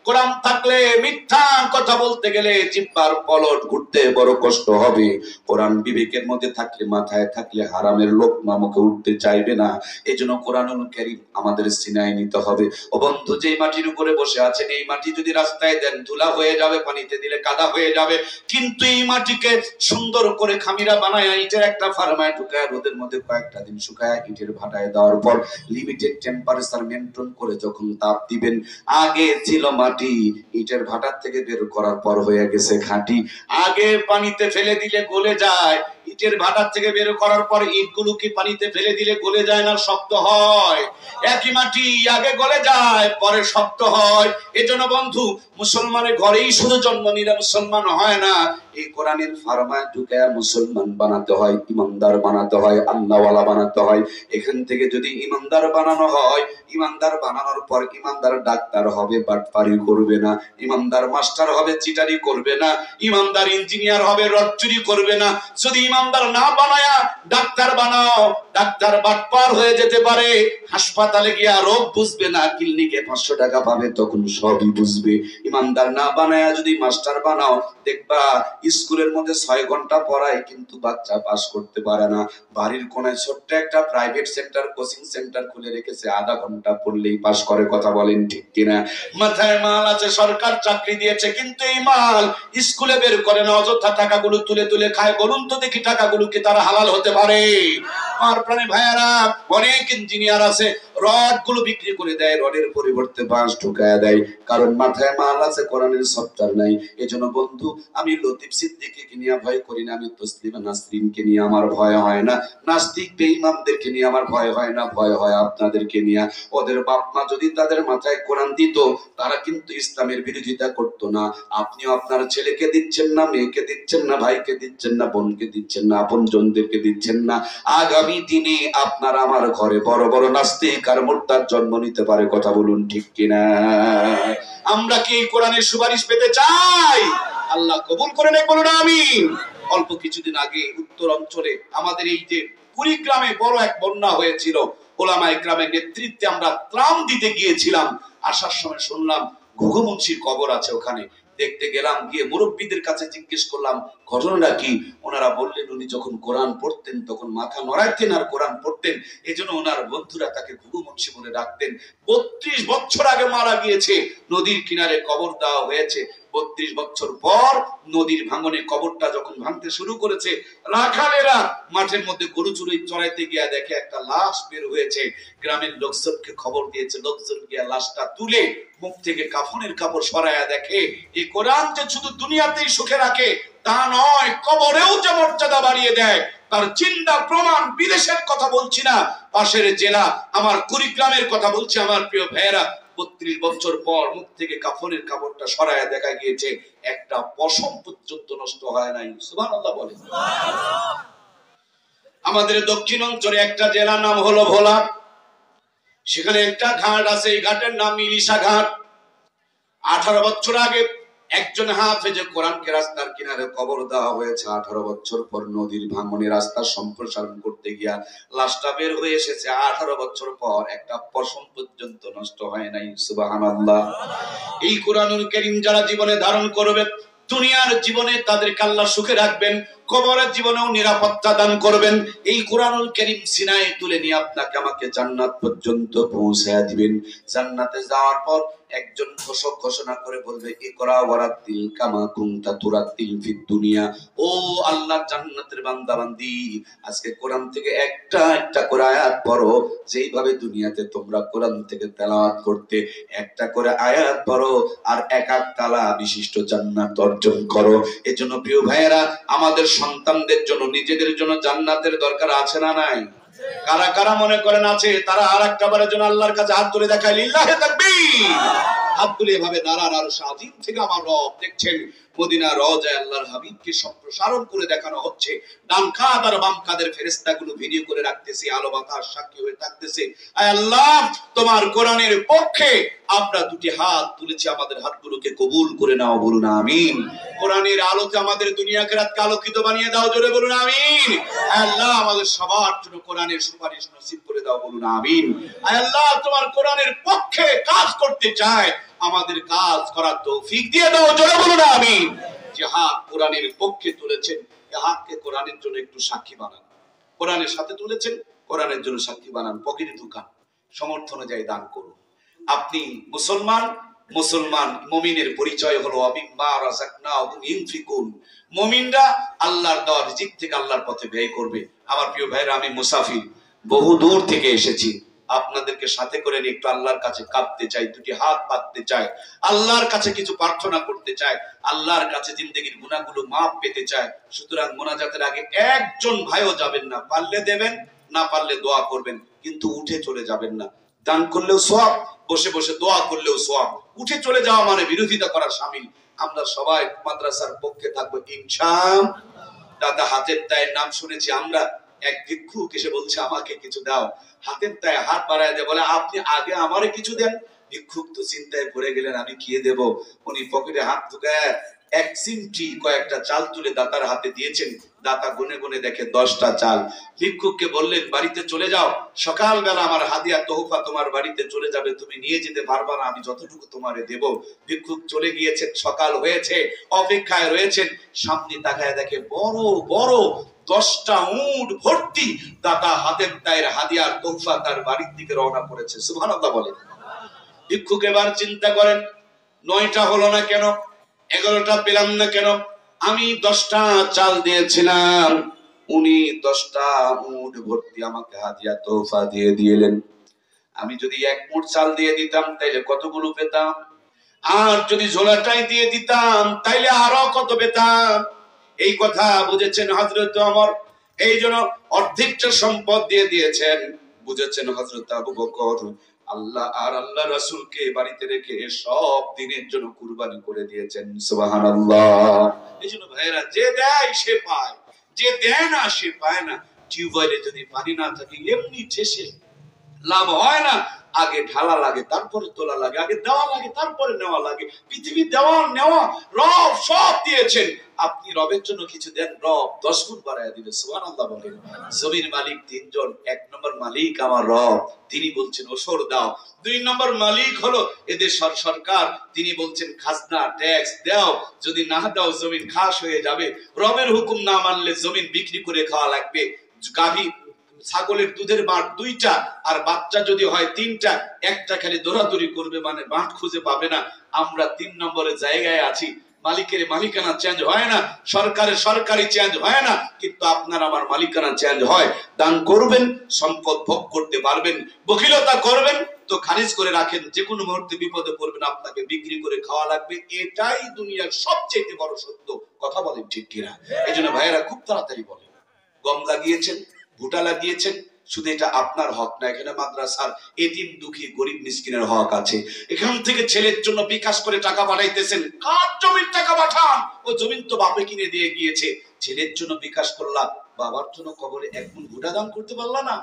কোরআন থাকলে মিথ্যা কথা বলতে গেলে জিহ্বার পলট ঘুরতে বড় কষ্ট হবে। কোরআন বিবেকের মধ্যে থাকলে, মাথায় থাকলে হারামের লোকমা মুখে উঠতে চাইবে না। এজন্য কোরআনুল কারীম আমাদের সিনায় নিতে হবে। ও বন্ধু, যেই মাটির উপরে বসে আছেন, এই মাটি যদি রাস্তায় দেন ধুলা হয়ে যাবে, পানিতে দিলে কাদা হয়ে যাবে। কিন্তু এই মাটিকে সুন্দর করে খামিরা বানায় ইটের একটা ফার্মায় ঢুকায় রোদের মধ্যে কয়েকটা দিন শুকায় ইটের ভাটায় দেওয়ার পর লিমিটেড টেম্পারেচার মেনটেন করে যখন তাপ দিবেন, আগে ছিল মাটি, ইটের ভাটার থেকে বের করার পর হয়ে গেছে খাঁটি। আগে পানিতে ফেলে দিলে গলে যায়, ইটের ভাটার থেকে বের করার পর ইটগুলো কি পানিতে ফেলে দিলে গলে যায় না, শক্ত হয়? একই মাটি আগে গলে যায়, পরে শক্ত হয়। এজন্য বন্ধু, মুসলমানের ঘরেই শুধু জন্ম নিলে মুসলমান হয় না, এই কোরআনের ফার্মায় ঢুকে মুসলমান বানাতে হয়, ইমানদার বানাতে হয়, আল্লাহওয়ালা বানাতে হয়। এখান থেকে যদি ইমানদার বানানো হয়, ইমানদার বানানোর পর ইমানদার ডাক্তার হবে, বাটপারি করবে না। ইমানদার মাস্টার হবে, চিটারি করবে না। ইমানদার ইঞ্জিনিয়ার হবে, রড চুরি করবে না। যদি ইমানদার না বানায়া ডাক্তার বানাও, ডাক্তার বাটপার হয়ে যেতে পারে। হাসপাতালে গিয়া রোগ বুঝবে না, ক্লিনিকে 500 টাকা পাবে, তখন সবই বুঝবে। ইমানদার না বানায়া যদি মাস্টার বানাও, দেখবা স্কুলের মধ্যে 6 ঘন্টা পড়ায় কিন্তু বাচ্চা পাস করতে পারে না। বাড়ির কোনায় ছোট্ট একটা প্রাইভেট সেন্টার, কোচিং সেন্টার খুলে রেখেছে, আধা ঘন্টা পড়লেই পাস করে। কথা বলেন ঠিক কিনা? মাথায় মাল আছে, সরকার চাকরি দিয়েছে, কিন্তু এই মাল স্কুলে বের করে না, অযথা টাকাগুলো তুলে তুলে খায়। বলুন তো দেখি, টাকাগুলো কি তারা হালাল হতে পারে? আর প্রাণী ভাইয়ারা, অনেক ইঞ্জিনিয়ার আছে, রড গুলো বিক্রি করে দেয়, রডের পরিবর্তে বাঁশ ঢুকায় দেয়, কারণ মাথায় মাল আছে, কোরআনের সফটওয়্যার নাই। এজন্য বন্ধু, আমি লতিফ সিদ্দিকীকে নিয়ে ভয় করি না, আমি তসলিমা নাসরিনকে নিয়ে আমার ভয় হয় না, নাস্তিক বেঈমানদেরকে নিয়ে আমার ভয় হয় না, ভয় হয় আপনাদেরকে নিয়ে। ওদের বাপ মা যদি তাদের মাথায় কোরআন দিত, তারা কিন্তু ইসলামের বিরোধিতা করতো না। আপনিও আপনার ছেলেকে দিচ্ছেন না, মেয়েকে দিচ্ছেন না, ভাইকে দিচ্ছেন না, বোনকে দিচ্ছেন না, আপনজনদেরকে দিচ্ছেন না। আগামী দিনে আপনার আমার ঘরে বড় বড় নাস্তিক আর মুরতাদ জন্ম নিতে পারে। কথা বলুন ঠিক কিনা? আমরা কি কোরআনের সুপারিশ পেতে চাই? আল্লাহ কবুল করে নেক, বলুন আমিন। অল্প কিছুদিন আগে উত্তর অঞ্চলে আমাদের এই যে কুড়িগ্রামে বড় এক বন্যা হয়েছিল, ওলামায়ে কেরামের নেতৃত্বে আমরা ত্রাণ দিতে গিয়েছিলাম। আসার সময় শুনলাম ঘুঘু মুন্সির কবর আছে ওখানে। দেখতে গেলাম, গিয়ে মুরব্বীদের কাছে জিজ্ঞেস করলাম ঘটনাটা কি। ওনারা বললেন, উনি যখন কোরআন পড়তেন তখন মাথা নড়াইতেন আর কোরআন পড়তেন, এজন্য ওনার বন্ধুরা তাকে ঘুঘু মুন্সি বলে ডাকতেন। 32 বছর আগে মারা গিয়েছে, নদীর কিনারে কবর দেওয়া হয়েছে। 32 বছর পর নদীর ভাঙনে কবরটা যখন ভাঙতে শুরু করেছে, রাখালেরা মাঠের মধ্যে গরু চড়াইতে গিয়া দেখে একটা লাশ বের হয়েছে। গ্রামের লোকজনকে খবর দিয়েছে, লোকজন গিয়া লাশটা তুলে মুখ থেকে কাফনের কাপড় সরাইয়া দেখে, এই কোরআন যে শুধু দুনিয়াতেই সুখে রাখে তা নয়, কবরেও যে মর্যাদা বাড়িয়ে দেয়। তার চিন্তা প্রমাণ, বিদেশের কথা বলছি না, পাশের জেলা আমার কুড়িগ্রামের কথা বলছি। আমার প্রিয় ভাইয়েরা, 32 বছর পর মুখ থেকে কাফনের কাপড়টা সরাইয়া দেখা গিয়েছে, একটা পশম পর্যন্ত নষ্ট হয় নাই। সুবহানাল্লাহ বলে। আমাদের দক্ষিণ অঞ্চলে একটা জেলার নাম হলো ভোলা, সেখানে একটা ঘাট আছে, এই ঘাটের নাম ইলিশা ঘাট। 18 বছর আগে একজন হাফেজে কোরআনকে রাস্তার কিনারে কবর দেওয়া হয়েছে। 18 বছর পর নদীর ভাঙনে রাস্তা সম্প্রসারণ করতে গিয়া লাশটা বের হয়ে এসেছে। 18 বছর পর একটা পশম পর্যন্ত নষ্ট হয় নাই। সুবহানাল্লাহ। এই কোরআনুল কারীম যারা জীবনে ধারণ করবে, দুনিয়ার জীবনে তাদেরকে আল্লাহ সুখে রাখবেন, কবরের জীবনেও নিরাপত্তা দান করবেন। এই কোরআনুল কারীম সিনায় তুলে নিয়ে আপনাকে আমাকে জান্নাত পর্যন্ত পৌঁছায়া দিবেন। জান্নাতে যাওয়ার পর একজন ঘোষক ঘোষণা করে বলবে, ইকরা ওয়ারাতিল কামা কুনতা তুরাতিল ফিদ দুনিয়া। ও আল্লাহর জান্নাতের বান্দা বান্দি, আজকে কোরআন থেকে একটা একটা করে আয়াত পড়ো, যেইভাবে দুনিয়াতে তোমরা কোরআন থেকে তেলাওয়াত করতে। একটা করে আয়াত পড়ো আর এক এক তালা বিশিষ্ট জান্নাত অর্জন করো। এজন্য প্রিয় ভাইয়েরা, আমাদের সন্তানদের জন্য, নিজেদের জন্য জান্নাতের দরকার আছে না নাই? কারা কারা মনে করেন আছে? তারা আরেকটা বারের জন্য আল্লাহর কাছে হাত তুলে দেখায়, লিল্লাহি তাকবীর। হাত তুলে এভাবে নারার আর শাহিদ থেকে আমার রব দেখছেন, মদিনা রওজায় আল্লাহর হাবিবকে সম্প্রসারণ করে দেখানো হচ্ছে। ডান কাঁধ আর বাম কাঁধের ফেরেশতাগুলো ভিডিও করে রাখতেছে, আলো বাতাস সাক্ষী হয়ে থাকতেছে। আয় আল্লাহ, তোমার কোরআনের পক্ষে আমরা দুটি হাত তুলেছি, আমাদের হাতগুলোকে কবুল করে নাও, বলুন আমিন। কোরআনের আলোতে আমাদের দুনিয়াকে রাতকে আলোকিত বানিয়ে দাও, জোরে বলুন আমিন। আয় আল্লাহ, আমাদের সবার জন্য কোরআনের সুপারিশ নসিব করে দাও, বলুন আমিন। আয় আল্লাহ, তোমার কোরআনের পক্ষে কাজ করতে চায়, আমাদের কাজ করার তৌফিক দিয়ে দাও, জোরে বলুন আমিন। যে হাত কোরআনের পক্ষে তুলেছেন, এই হাতকে কোরআনের জন্য একটু সাক্ষী বানান। কোরআনের সাথে তুলেছেন, কোরআনের জন্য সাক্ষী বানান, পকেটে ঢুকান, সমর্থ অনুযায়ী দান করুন। আপনি মুসলমান, মুসলমান মুমিনের পরিচয় হলো আমিম্মা রাযাকনাহুম ইনফিকুন। মুমিনরা আল্লাহর দেওয়া রিজিক থেকে আল্লাহর পথে ব্যয় করবে। আমার প্রিয় ভাইরা, আমি মুসাফির, বহু দূর থেকে এসেছি। আপনাদেরকে সাথে করে নিয়ে একটু আল্লাহর কাছে কাঁদতে চাই, দুটি হাত পাততে চাই, আল্লাহর কাছে কিছু প্রার্থনা করতে চাই, আল্লাহর কাছে জিন্দেগির গুনাহগুলো মাফ পেতে চাই। সুতরাং মোনাজাতের আগে একজন ভাইও যাবেন না, পারলে দেবেন, না পারলে দোয়া করবেন, কিন্তু উঠে চলে যাবেন না। দান করলেও সওয়াব, বসে বসে দোয়া করলেও সওয়াব। উঠে চলে যাওয়া মানে বিরোধিতা করার শামিল। আমরা সবাই মাদ্রাসার পক্ষে থাকবো ইনশাআল্লাহ। দাদা হাতের দায়ের নাম শুনেছি আমরা। এক ভিক্ষুক এসে বলছে আমাকে কিছু দাও, হাতের দায়ে হাত বাড়ায় দেয়, বলে আপনি আগে আমারে কিছু দেন। ভিক্ষুক তো চিন্তায় পড়ে গেলেন আমি কি দেব। উনি পকেটে হাত ঢুকায় এক চিমটি কয়েকটা চাল তুলে দাতার হাতে দিয়েছেন। দাতা গুনে গুনে দেখে 10টা চাল। ভিক্ষুককে বললেন বাড়িতে চলে যাও, সকালবেলা আমার হাদিয়া তোহফা তোমার বাড়িতে চলে যাবে, তুমি নিয়ে যেতে পারবা না, আমি যতটুকু তোমারে দেব। ভিক্ষুক চলে গিয়েছেন, সকাল হয়েছে, অপেক্ষায় রয়েছেন। সামনে তাকায় দেখে বড় বড় 10টা উট ভর্তি দাতা হাতের দায়ের হাদিয়ার তোহফা তার বাড়ির দিকে রওনা করেছে। সুবহানাল্লাহ বলেন। ভিক্ষুক এবার চিন্তা করেন 9টা হলো না কেন, 11টা পেলাম না কেন, আমি 10টা চাল দিয়েছিলাম, উনি 10টা উট ভর্তি আমাকে হাদিয়া তোহফা দিয়ে দিলেন। আমি যদি 1 মুঠ চাল দিয়ে দিতাম তাইলে কতগুলো পেতাম, আর যদি ঝোলাটাই দিয়ে দিতাম তাইলে আরো কত পেতাম। এই কথা বুঝেছেন হযরত ওমর, এই জন্য অর্ধেকটা সম্পদ দিয়ে দিয়েছেন। বুঝেছেন হযরত আবু বকর, আল্লাহ আর আল্লাহ রাসূলকে বাড়িতে রেখে সব দিনের জন্য কুরবানি করে দিয়েছেন। সুবহানাল্লাহ। এই জন্য ভাইরা, যে দেয় সে পায়, যে দেয় না সে পায় না। টিউবওয়েলে যদি পানি না থাকে এমনি ঠেসে লাভ হয় না। আগে ঢালা লাগে, তারপরে তোলা লাগে, আগে দেওয়া লাগে, তারপরে নেওয়া লাগে। পৃথিবী দেওয়া নেওয়া, রব সব দিয়েছেন। আপনি রবের জন্য কিছু দেন, রব 10 গুণ বাড়ায় দিবে। সুবহানাল্লাহ বলেন। জমির মালিক 3 জন। 1 নম্বর মালিক আমার রব, তিনি বলছেন ওসর দাও। 2 নম্বর মালিক হলো এদের সরকার, তিনি বলছেন খাজনা ট্যাক্স দাও, যদি না দাও জমিন খাস হয়ে যাবে। রবের হুকুম না মানলে জমিন বিক্রি করে খাওয়া লাগবে। গাভী ছাগলের দুধের বাট 2টা, আর বাচ্চা যদি হয় 3টা, একটা খালি দৌড়াদৌড়ি করবে, মানে বাট খুঁজে পাবে না। আমরা 3 নম্বরের জায়গায় আছি। মালিকের মালিকানা চেঞ্জ হয় না, সরকারের সরকারি চেঞ্জ হয় না, কিন্তু আপনার আমার মালিকানা চেঞ্জ হয়। দান করবেন, সম্পদ ভোগ করতে পারবেন। বখিলতা করবেন তো খারিজ করে রাখেন, যে কোনো মুহূর্তে বিপদে পড়বেন, আপনাকে বিক্রি করে খাওয়া লাগবে। এটাই দুনিয়ার সবচেয়ে বড় সত্য। কথা বলেন ঠিক কিনা? এই জন্য ভাইয়েরা খুব তাড়াতাড়ি বলেন। গম লাগিয়েছেন, ভুটা লাগিয়েছেন, শুধু এটা আপনার হক না, এখানে মাদ্রাসার এতিম দুঃখী গরিব মিসকিনের হক আছে। এখান থেকে ছেলের জন্য বিকাশ করে টাকা পাঠাইতেছেন, কার জমির টাকা পাঠান, ও জমিন তো বাপে কিনে দিয়ে গিয়েছে। ছেলের জন্য বিকাশ করলাম, বাবার জন্য কবরে 1 মণ ভুটা দান করতে পারলা না?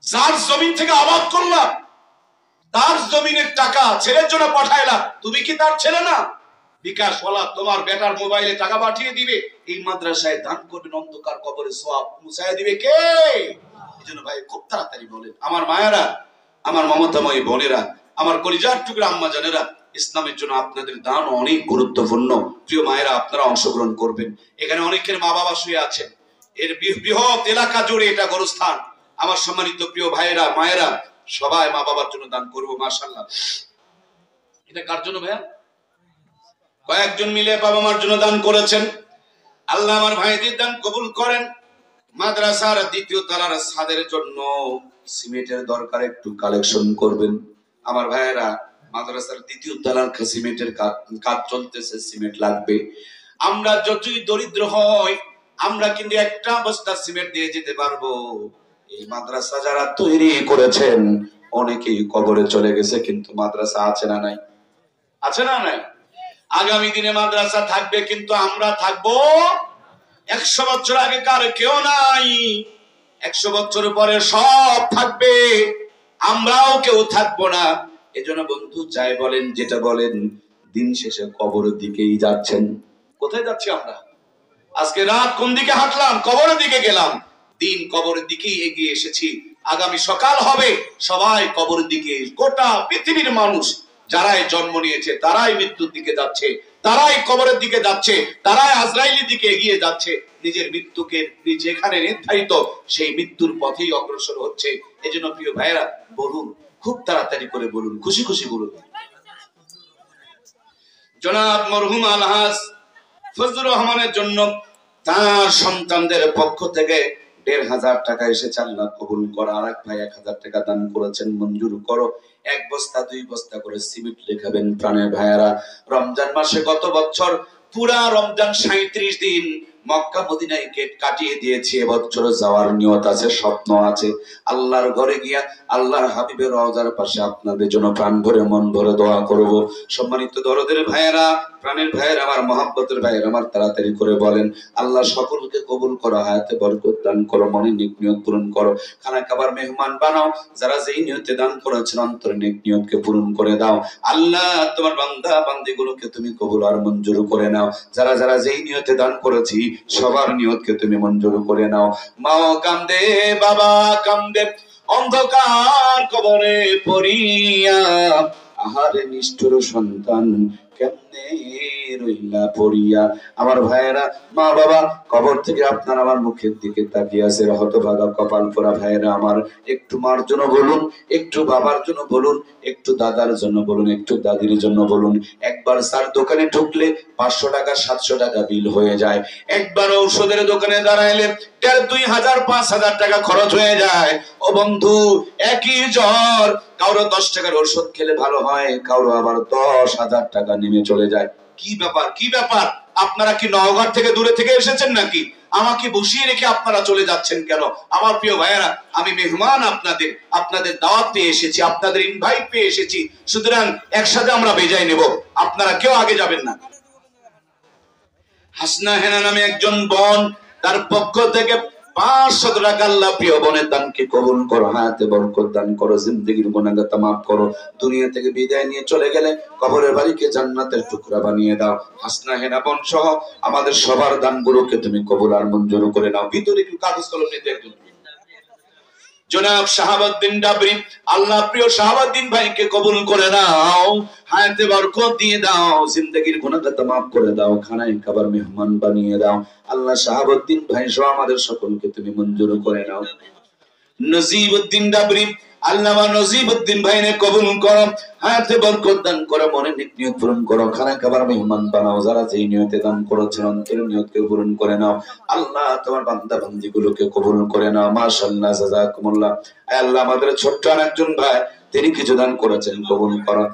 যার জমিন থেকে আবাদ করলাম, তার জমিনের টাকা ছেলের জন্য পাঠাইলাম, তুমি কি তার ছেলে না? বিকাশ ওয়ালা তোমার বেটার মোবাইলে টাকা পাঠিয়ে দিবে, এই মাদ্রাসায় দান করবেন, অন্ধকার কবরে সওয়াব মুছায়া দিবে কে? এজন্য ভাই খুব তাড়াতাড়ি বলেন। আমার মায়েরা, আমার মমতাময়ী বোনেরা, আমার কলিজার টুকরা আম্মা জানেরা, ইসলামের জন্য আপনাদের দান অনেক গুরুত্বপূর্ণ। প্রিয় মায়েরা, আপনারা অংশগ্রহণ করবেন। এখানে অনেকের মা বাবা শুয়ে আছেন, এর বৃহৎ এলাকা জুড়ে এটা গোরস্থান। আমার সম্মানিত প্রিয় ভাইয়েরা মায়েরা, সবাই মা বাবার জন্য দান করবো। মাশাআল্লাহ। এটা কার জন্য ভাইয়া? কয়েকজন মিলে বাবা মার জন্য দান করেছেন। আল্লাহ আমার ভাইদের দান কবুল করেন। মাদ্রাসার 2য় তলার ছাদের জন্য সিমেন্টের দরকার, একটু কালেকশন করবেন। আমার ভাইয়েরা, মাদ্রাসার 2য় তলার সিমেন্টের কাজ চলতেছে, সিমেন্ট লাগবে। আমরা যতই দরিদ্র হই, আমরা কিন্তু একটা বস্তা সিমেন্ট দিয়ে যেতে পারবো। এই মাদ্রাসা যারা তৈরি করেছেন অনেকেই কবরে চলে গেছে, কিন্তু মাদ্রাসা আছে না নাই? আছে না নাই? আগামী দিনে মাদ্রাসা থাকবে, কিন্তু আমরা থাকবো। 100 বছর আগেকার কেউ নাই, 100 বছর পরে সব থাকবে, আমরাও কেউ থাকবো না। এজন্য বন্ধু যাই বলেন, যেটা বলেন, দিন শেষে কবরের দিকেই যাচ্ছেন। কোথায় যাচ্ছি আমরা? আজকে রাত কোন দিকে হাঁটলাম? কবরের দিকে গেলাম। দিন কবরের দিকেই এগিয়ে এসেছি। আগামী সকাল হবে, সবাই কবরের দিকে। গোটা পৃথিবীর মানুষ যারাই জন্ম নিয়েছে তারাই মৃত্যুর দিকে যাচ্ছে, তারাই কবরের দিকে যাচ্ছে, তারাই আজরাইলের দিকে এগিয়ে যাচ্ছে। নিজের মৃত্যুকে যেখানে নির্ধারিত সেই মৃত্যুর পথেই অগ্রসর হচ্ছে। এজন্য প্রিয় ভাইয়েরা বলুন, খুব তাড়াতাড়ি করে বলুন, খুশি খুশি বলুন। জনাব মরহুম আলহাজ ফজলুর রহমানের জন্য তার সন্তানদের পক্ষ থেকে 1,500 টাকা এসেছে, আল্লাহ কবুল করো। আর এক ভাই 1,000 টাকা দান করেছেন, মঞ্জুর করো। 1 বস্তা 2 বস্তা করে সিমেন্ট লেখাবেন। প্রাণের ভাইয়ারা, রমজান মাসে গত বছর পুরা রমজান 37 দিন মক্কা মদিনায় গেট কাটিয়ে দিয়েছি। এবছর যাওয়ার নিয়ত আছে, স্বপ্ন আছে। আল্লাহর ঘরে গিয়া আল্লাহর হাবিবের রওজার পাশে আপনাদের জন্য প্রাণ ভরে মন ভরে দোয়া করব। সম্মানিত দরদের ভাইয়েরা, প্রাণের ভাইয়েরা, আমার মহব্বতের ভাইয়েরা, আমার তাড়াতাড়ি করে বলেন, আল্লাহ সকলকে কবুল করো, হায়াতে বরকত দান করো, মনে নেক নিয়ত পূরণ করো। খানা খাবার মেহমান বানাও। যারা যেই নিয়তে দান করেছেন অন্তরে নেক নিয়তকে পূরণ করে দাও। আল্লাহ তোমার বান্দা বান্দিগুলোকে তুমি কবুল আর মঞ্জুর করে নাও। যারা যারা যেই নিয়তে দান করেছি সবার নিয়তকে তুমি মঞ্জুর করে নাও। মাও কান্দে, বাবা কান্দে, অন্ধকার কবরে পড়িয়া, আহারে নিষ্ঠুর সন্তান কেমনে রইলা পড়িয়া। আমার ভাইয়েরা, মা বাবা কবর থেকে আপনার আমার মুখের দিকে তাকিয়ে আছে, হতভাগা কপাল পোড়া ভাইয়েরা আমার, একটু মার জন্য বলুন, একটু বাবার জন্য বলুন, একটু দাদার জন্য বলুন, একটু দাদির জন্য বলুন। একবার স্যার দোকানে ঢুকলে 500 টাকা 700 টাকা বিল হয়ে যায়। একবার ঔষধের দোকানে দাঁড়াইলে 1,500 5,000 টাকা খরচ হয়ে যায়। ও বন্ধু, একই জ্বর, কারো 10 টাকার ওষুধ খেলে ভালো হয়, কারো আবার 10,000 টাকা নেমে চলে যায়। কি ব্যাপার, কি ব্যাপার? আপনারা কি নওগাঁ থেকে দূরে থেকে এসেছেন নাকি? আমাকে বসিয়ে রেখে আপনারা চলে যাচ্ছেন কেন? আমার প্রিয় ভাইয়েরা, আমি মেহমান, আপনাদের দাওয়াত পেয়ে এসেছি, আপনাদের ইনভাইট পেয়ে এসেছি। সুতরাং একসাথে আমরা বেজায় নেব, আপনারা কেউ আগে যাবেন না। হাসনা হেনা নামে একজন বোন, তার পক্ষ থেকে 500 টাকা আল্লাহ প্রিয় বোনের দানকে কবুল করো, হায়াতে বরকত দান করো, জিন্দেগির গুনাহগাতা মাফ করো। দুনিয়া থেকে বিদায় নিয়ে চলে গেলে কবরের বাড়িকে জান্নাতের টুকরা বানিয়ে দাও। হাসনা হেনা বোন সহ আমাদের সবার দানগুলোকে তুমি কবুল আর মঞ্জুর করে নাও। ভিতরে একটু কাগজ কলম নিতে একজন জনাব শাহাবুদ্দিন ডাবরি, আল্লাহ প্রিয় শাহাবুদ্দিন ভাইকে কবুল করে নাও, হায়াতে বরকত দিয়ে দাও, জিন্দেগির গুনাহগাতা মাফ করে দাও, খানায় খাবার মেহমান বানিয়ে দাও। আল্লাহ শাহাবুদ্দিন ভাই সহ আমাদের সকলকে তুমি মঞ্জুর করে নাও। নজিবউদ্দিন ডাবরি, আল্লামা নজিবউদ্দিন ভাইকে কবুল করো, হায়াতে বরকত দান করো, মনে নেক নিয়ত পূরণ করো, খানা খাবার মেহমান বানাও। যারা যেই নিয়তে দান করেছেন অন্তরের নিয়তকে পূরণ করে নাও। আল্লাহ তোমার বান্দা বান্দিগুলোকে কবুল করে নাও। মাশাআল্লাহ, জাযাকুমুল্লাহ। আল্লাহ আমাদের ছোট্ট একজন ভাই, তিনি কিছু দান করেছেন, কবুল করো।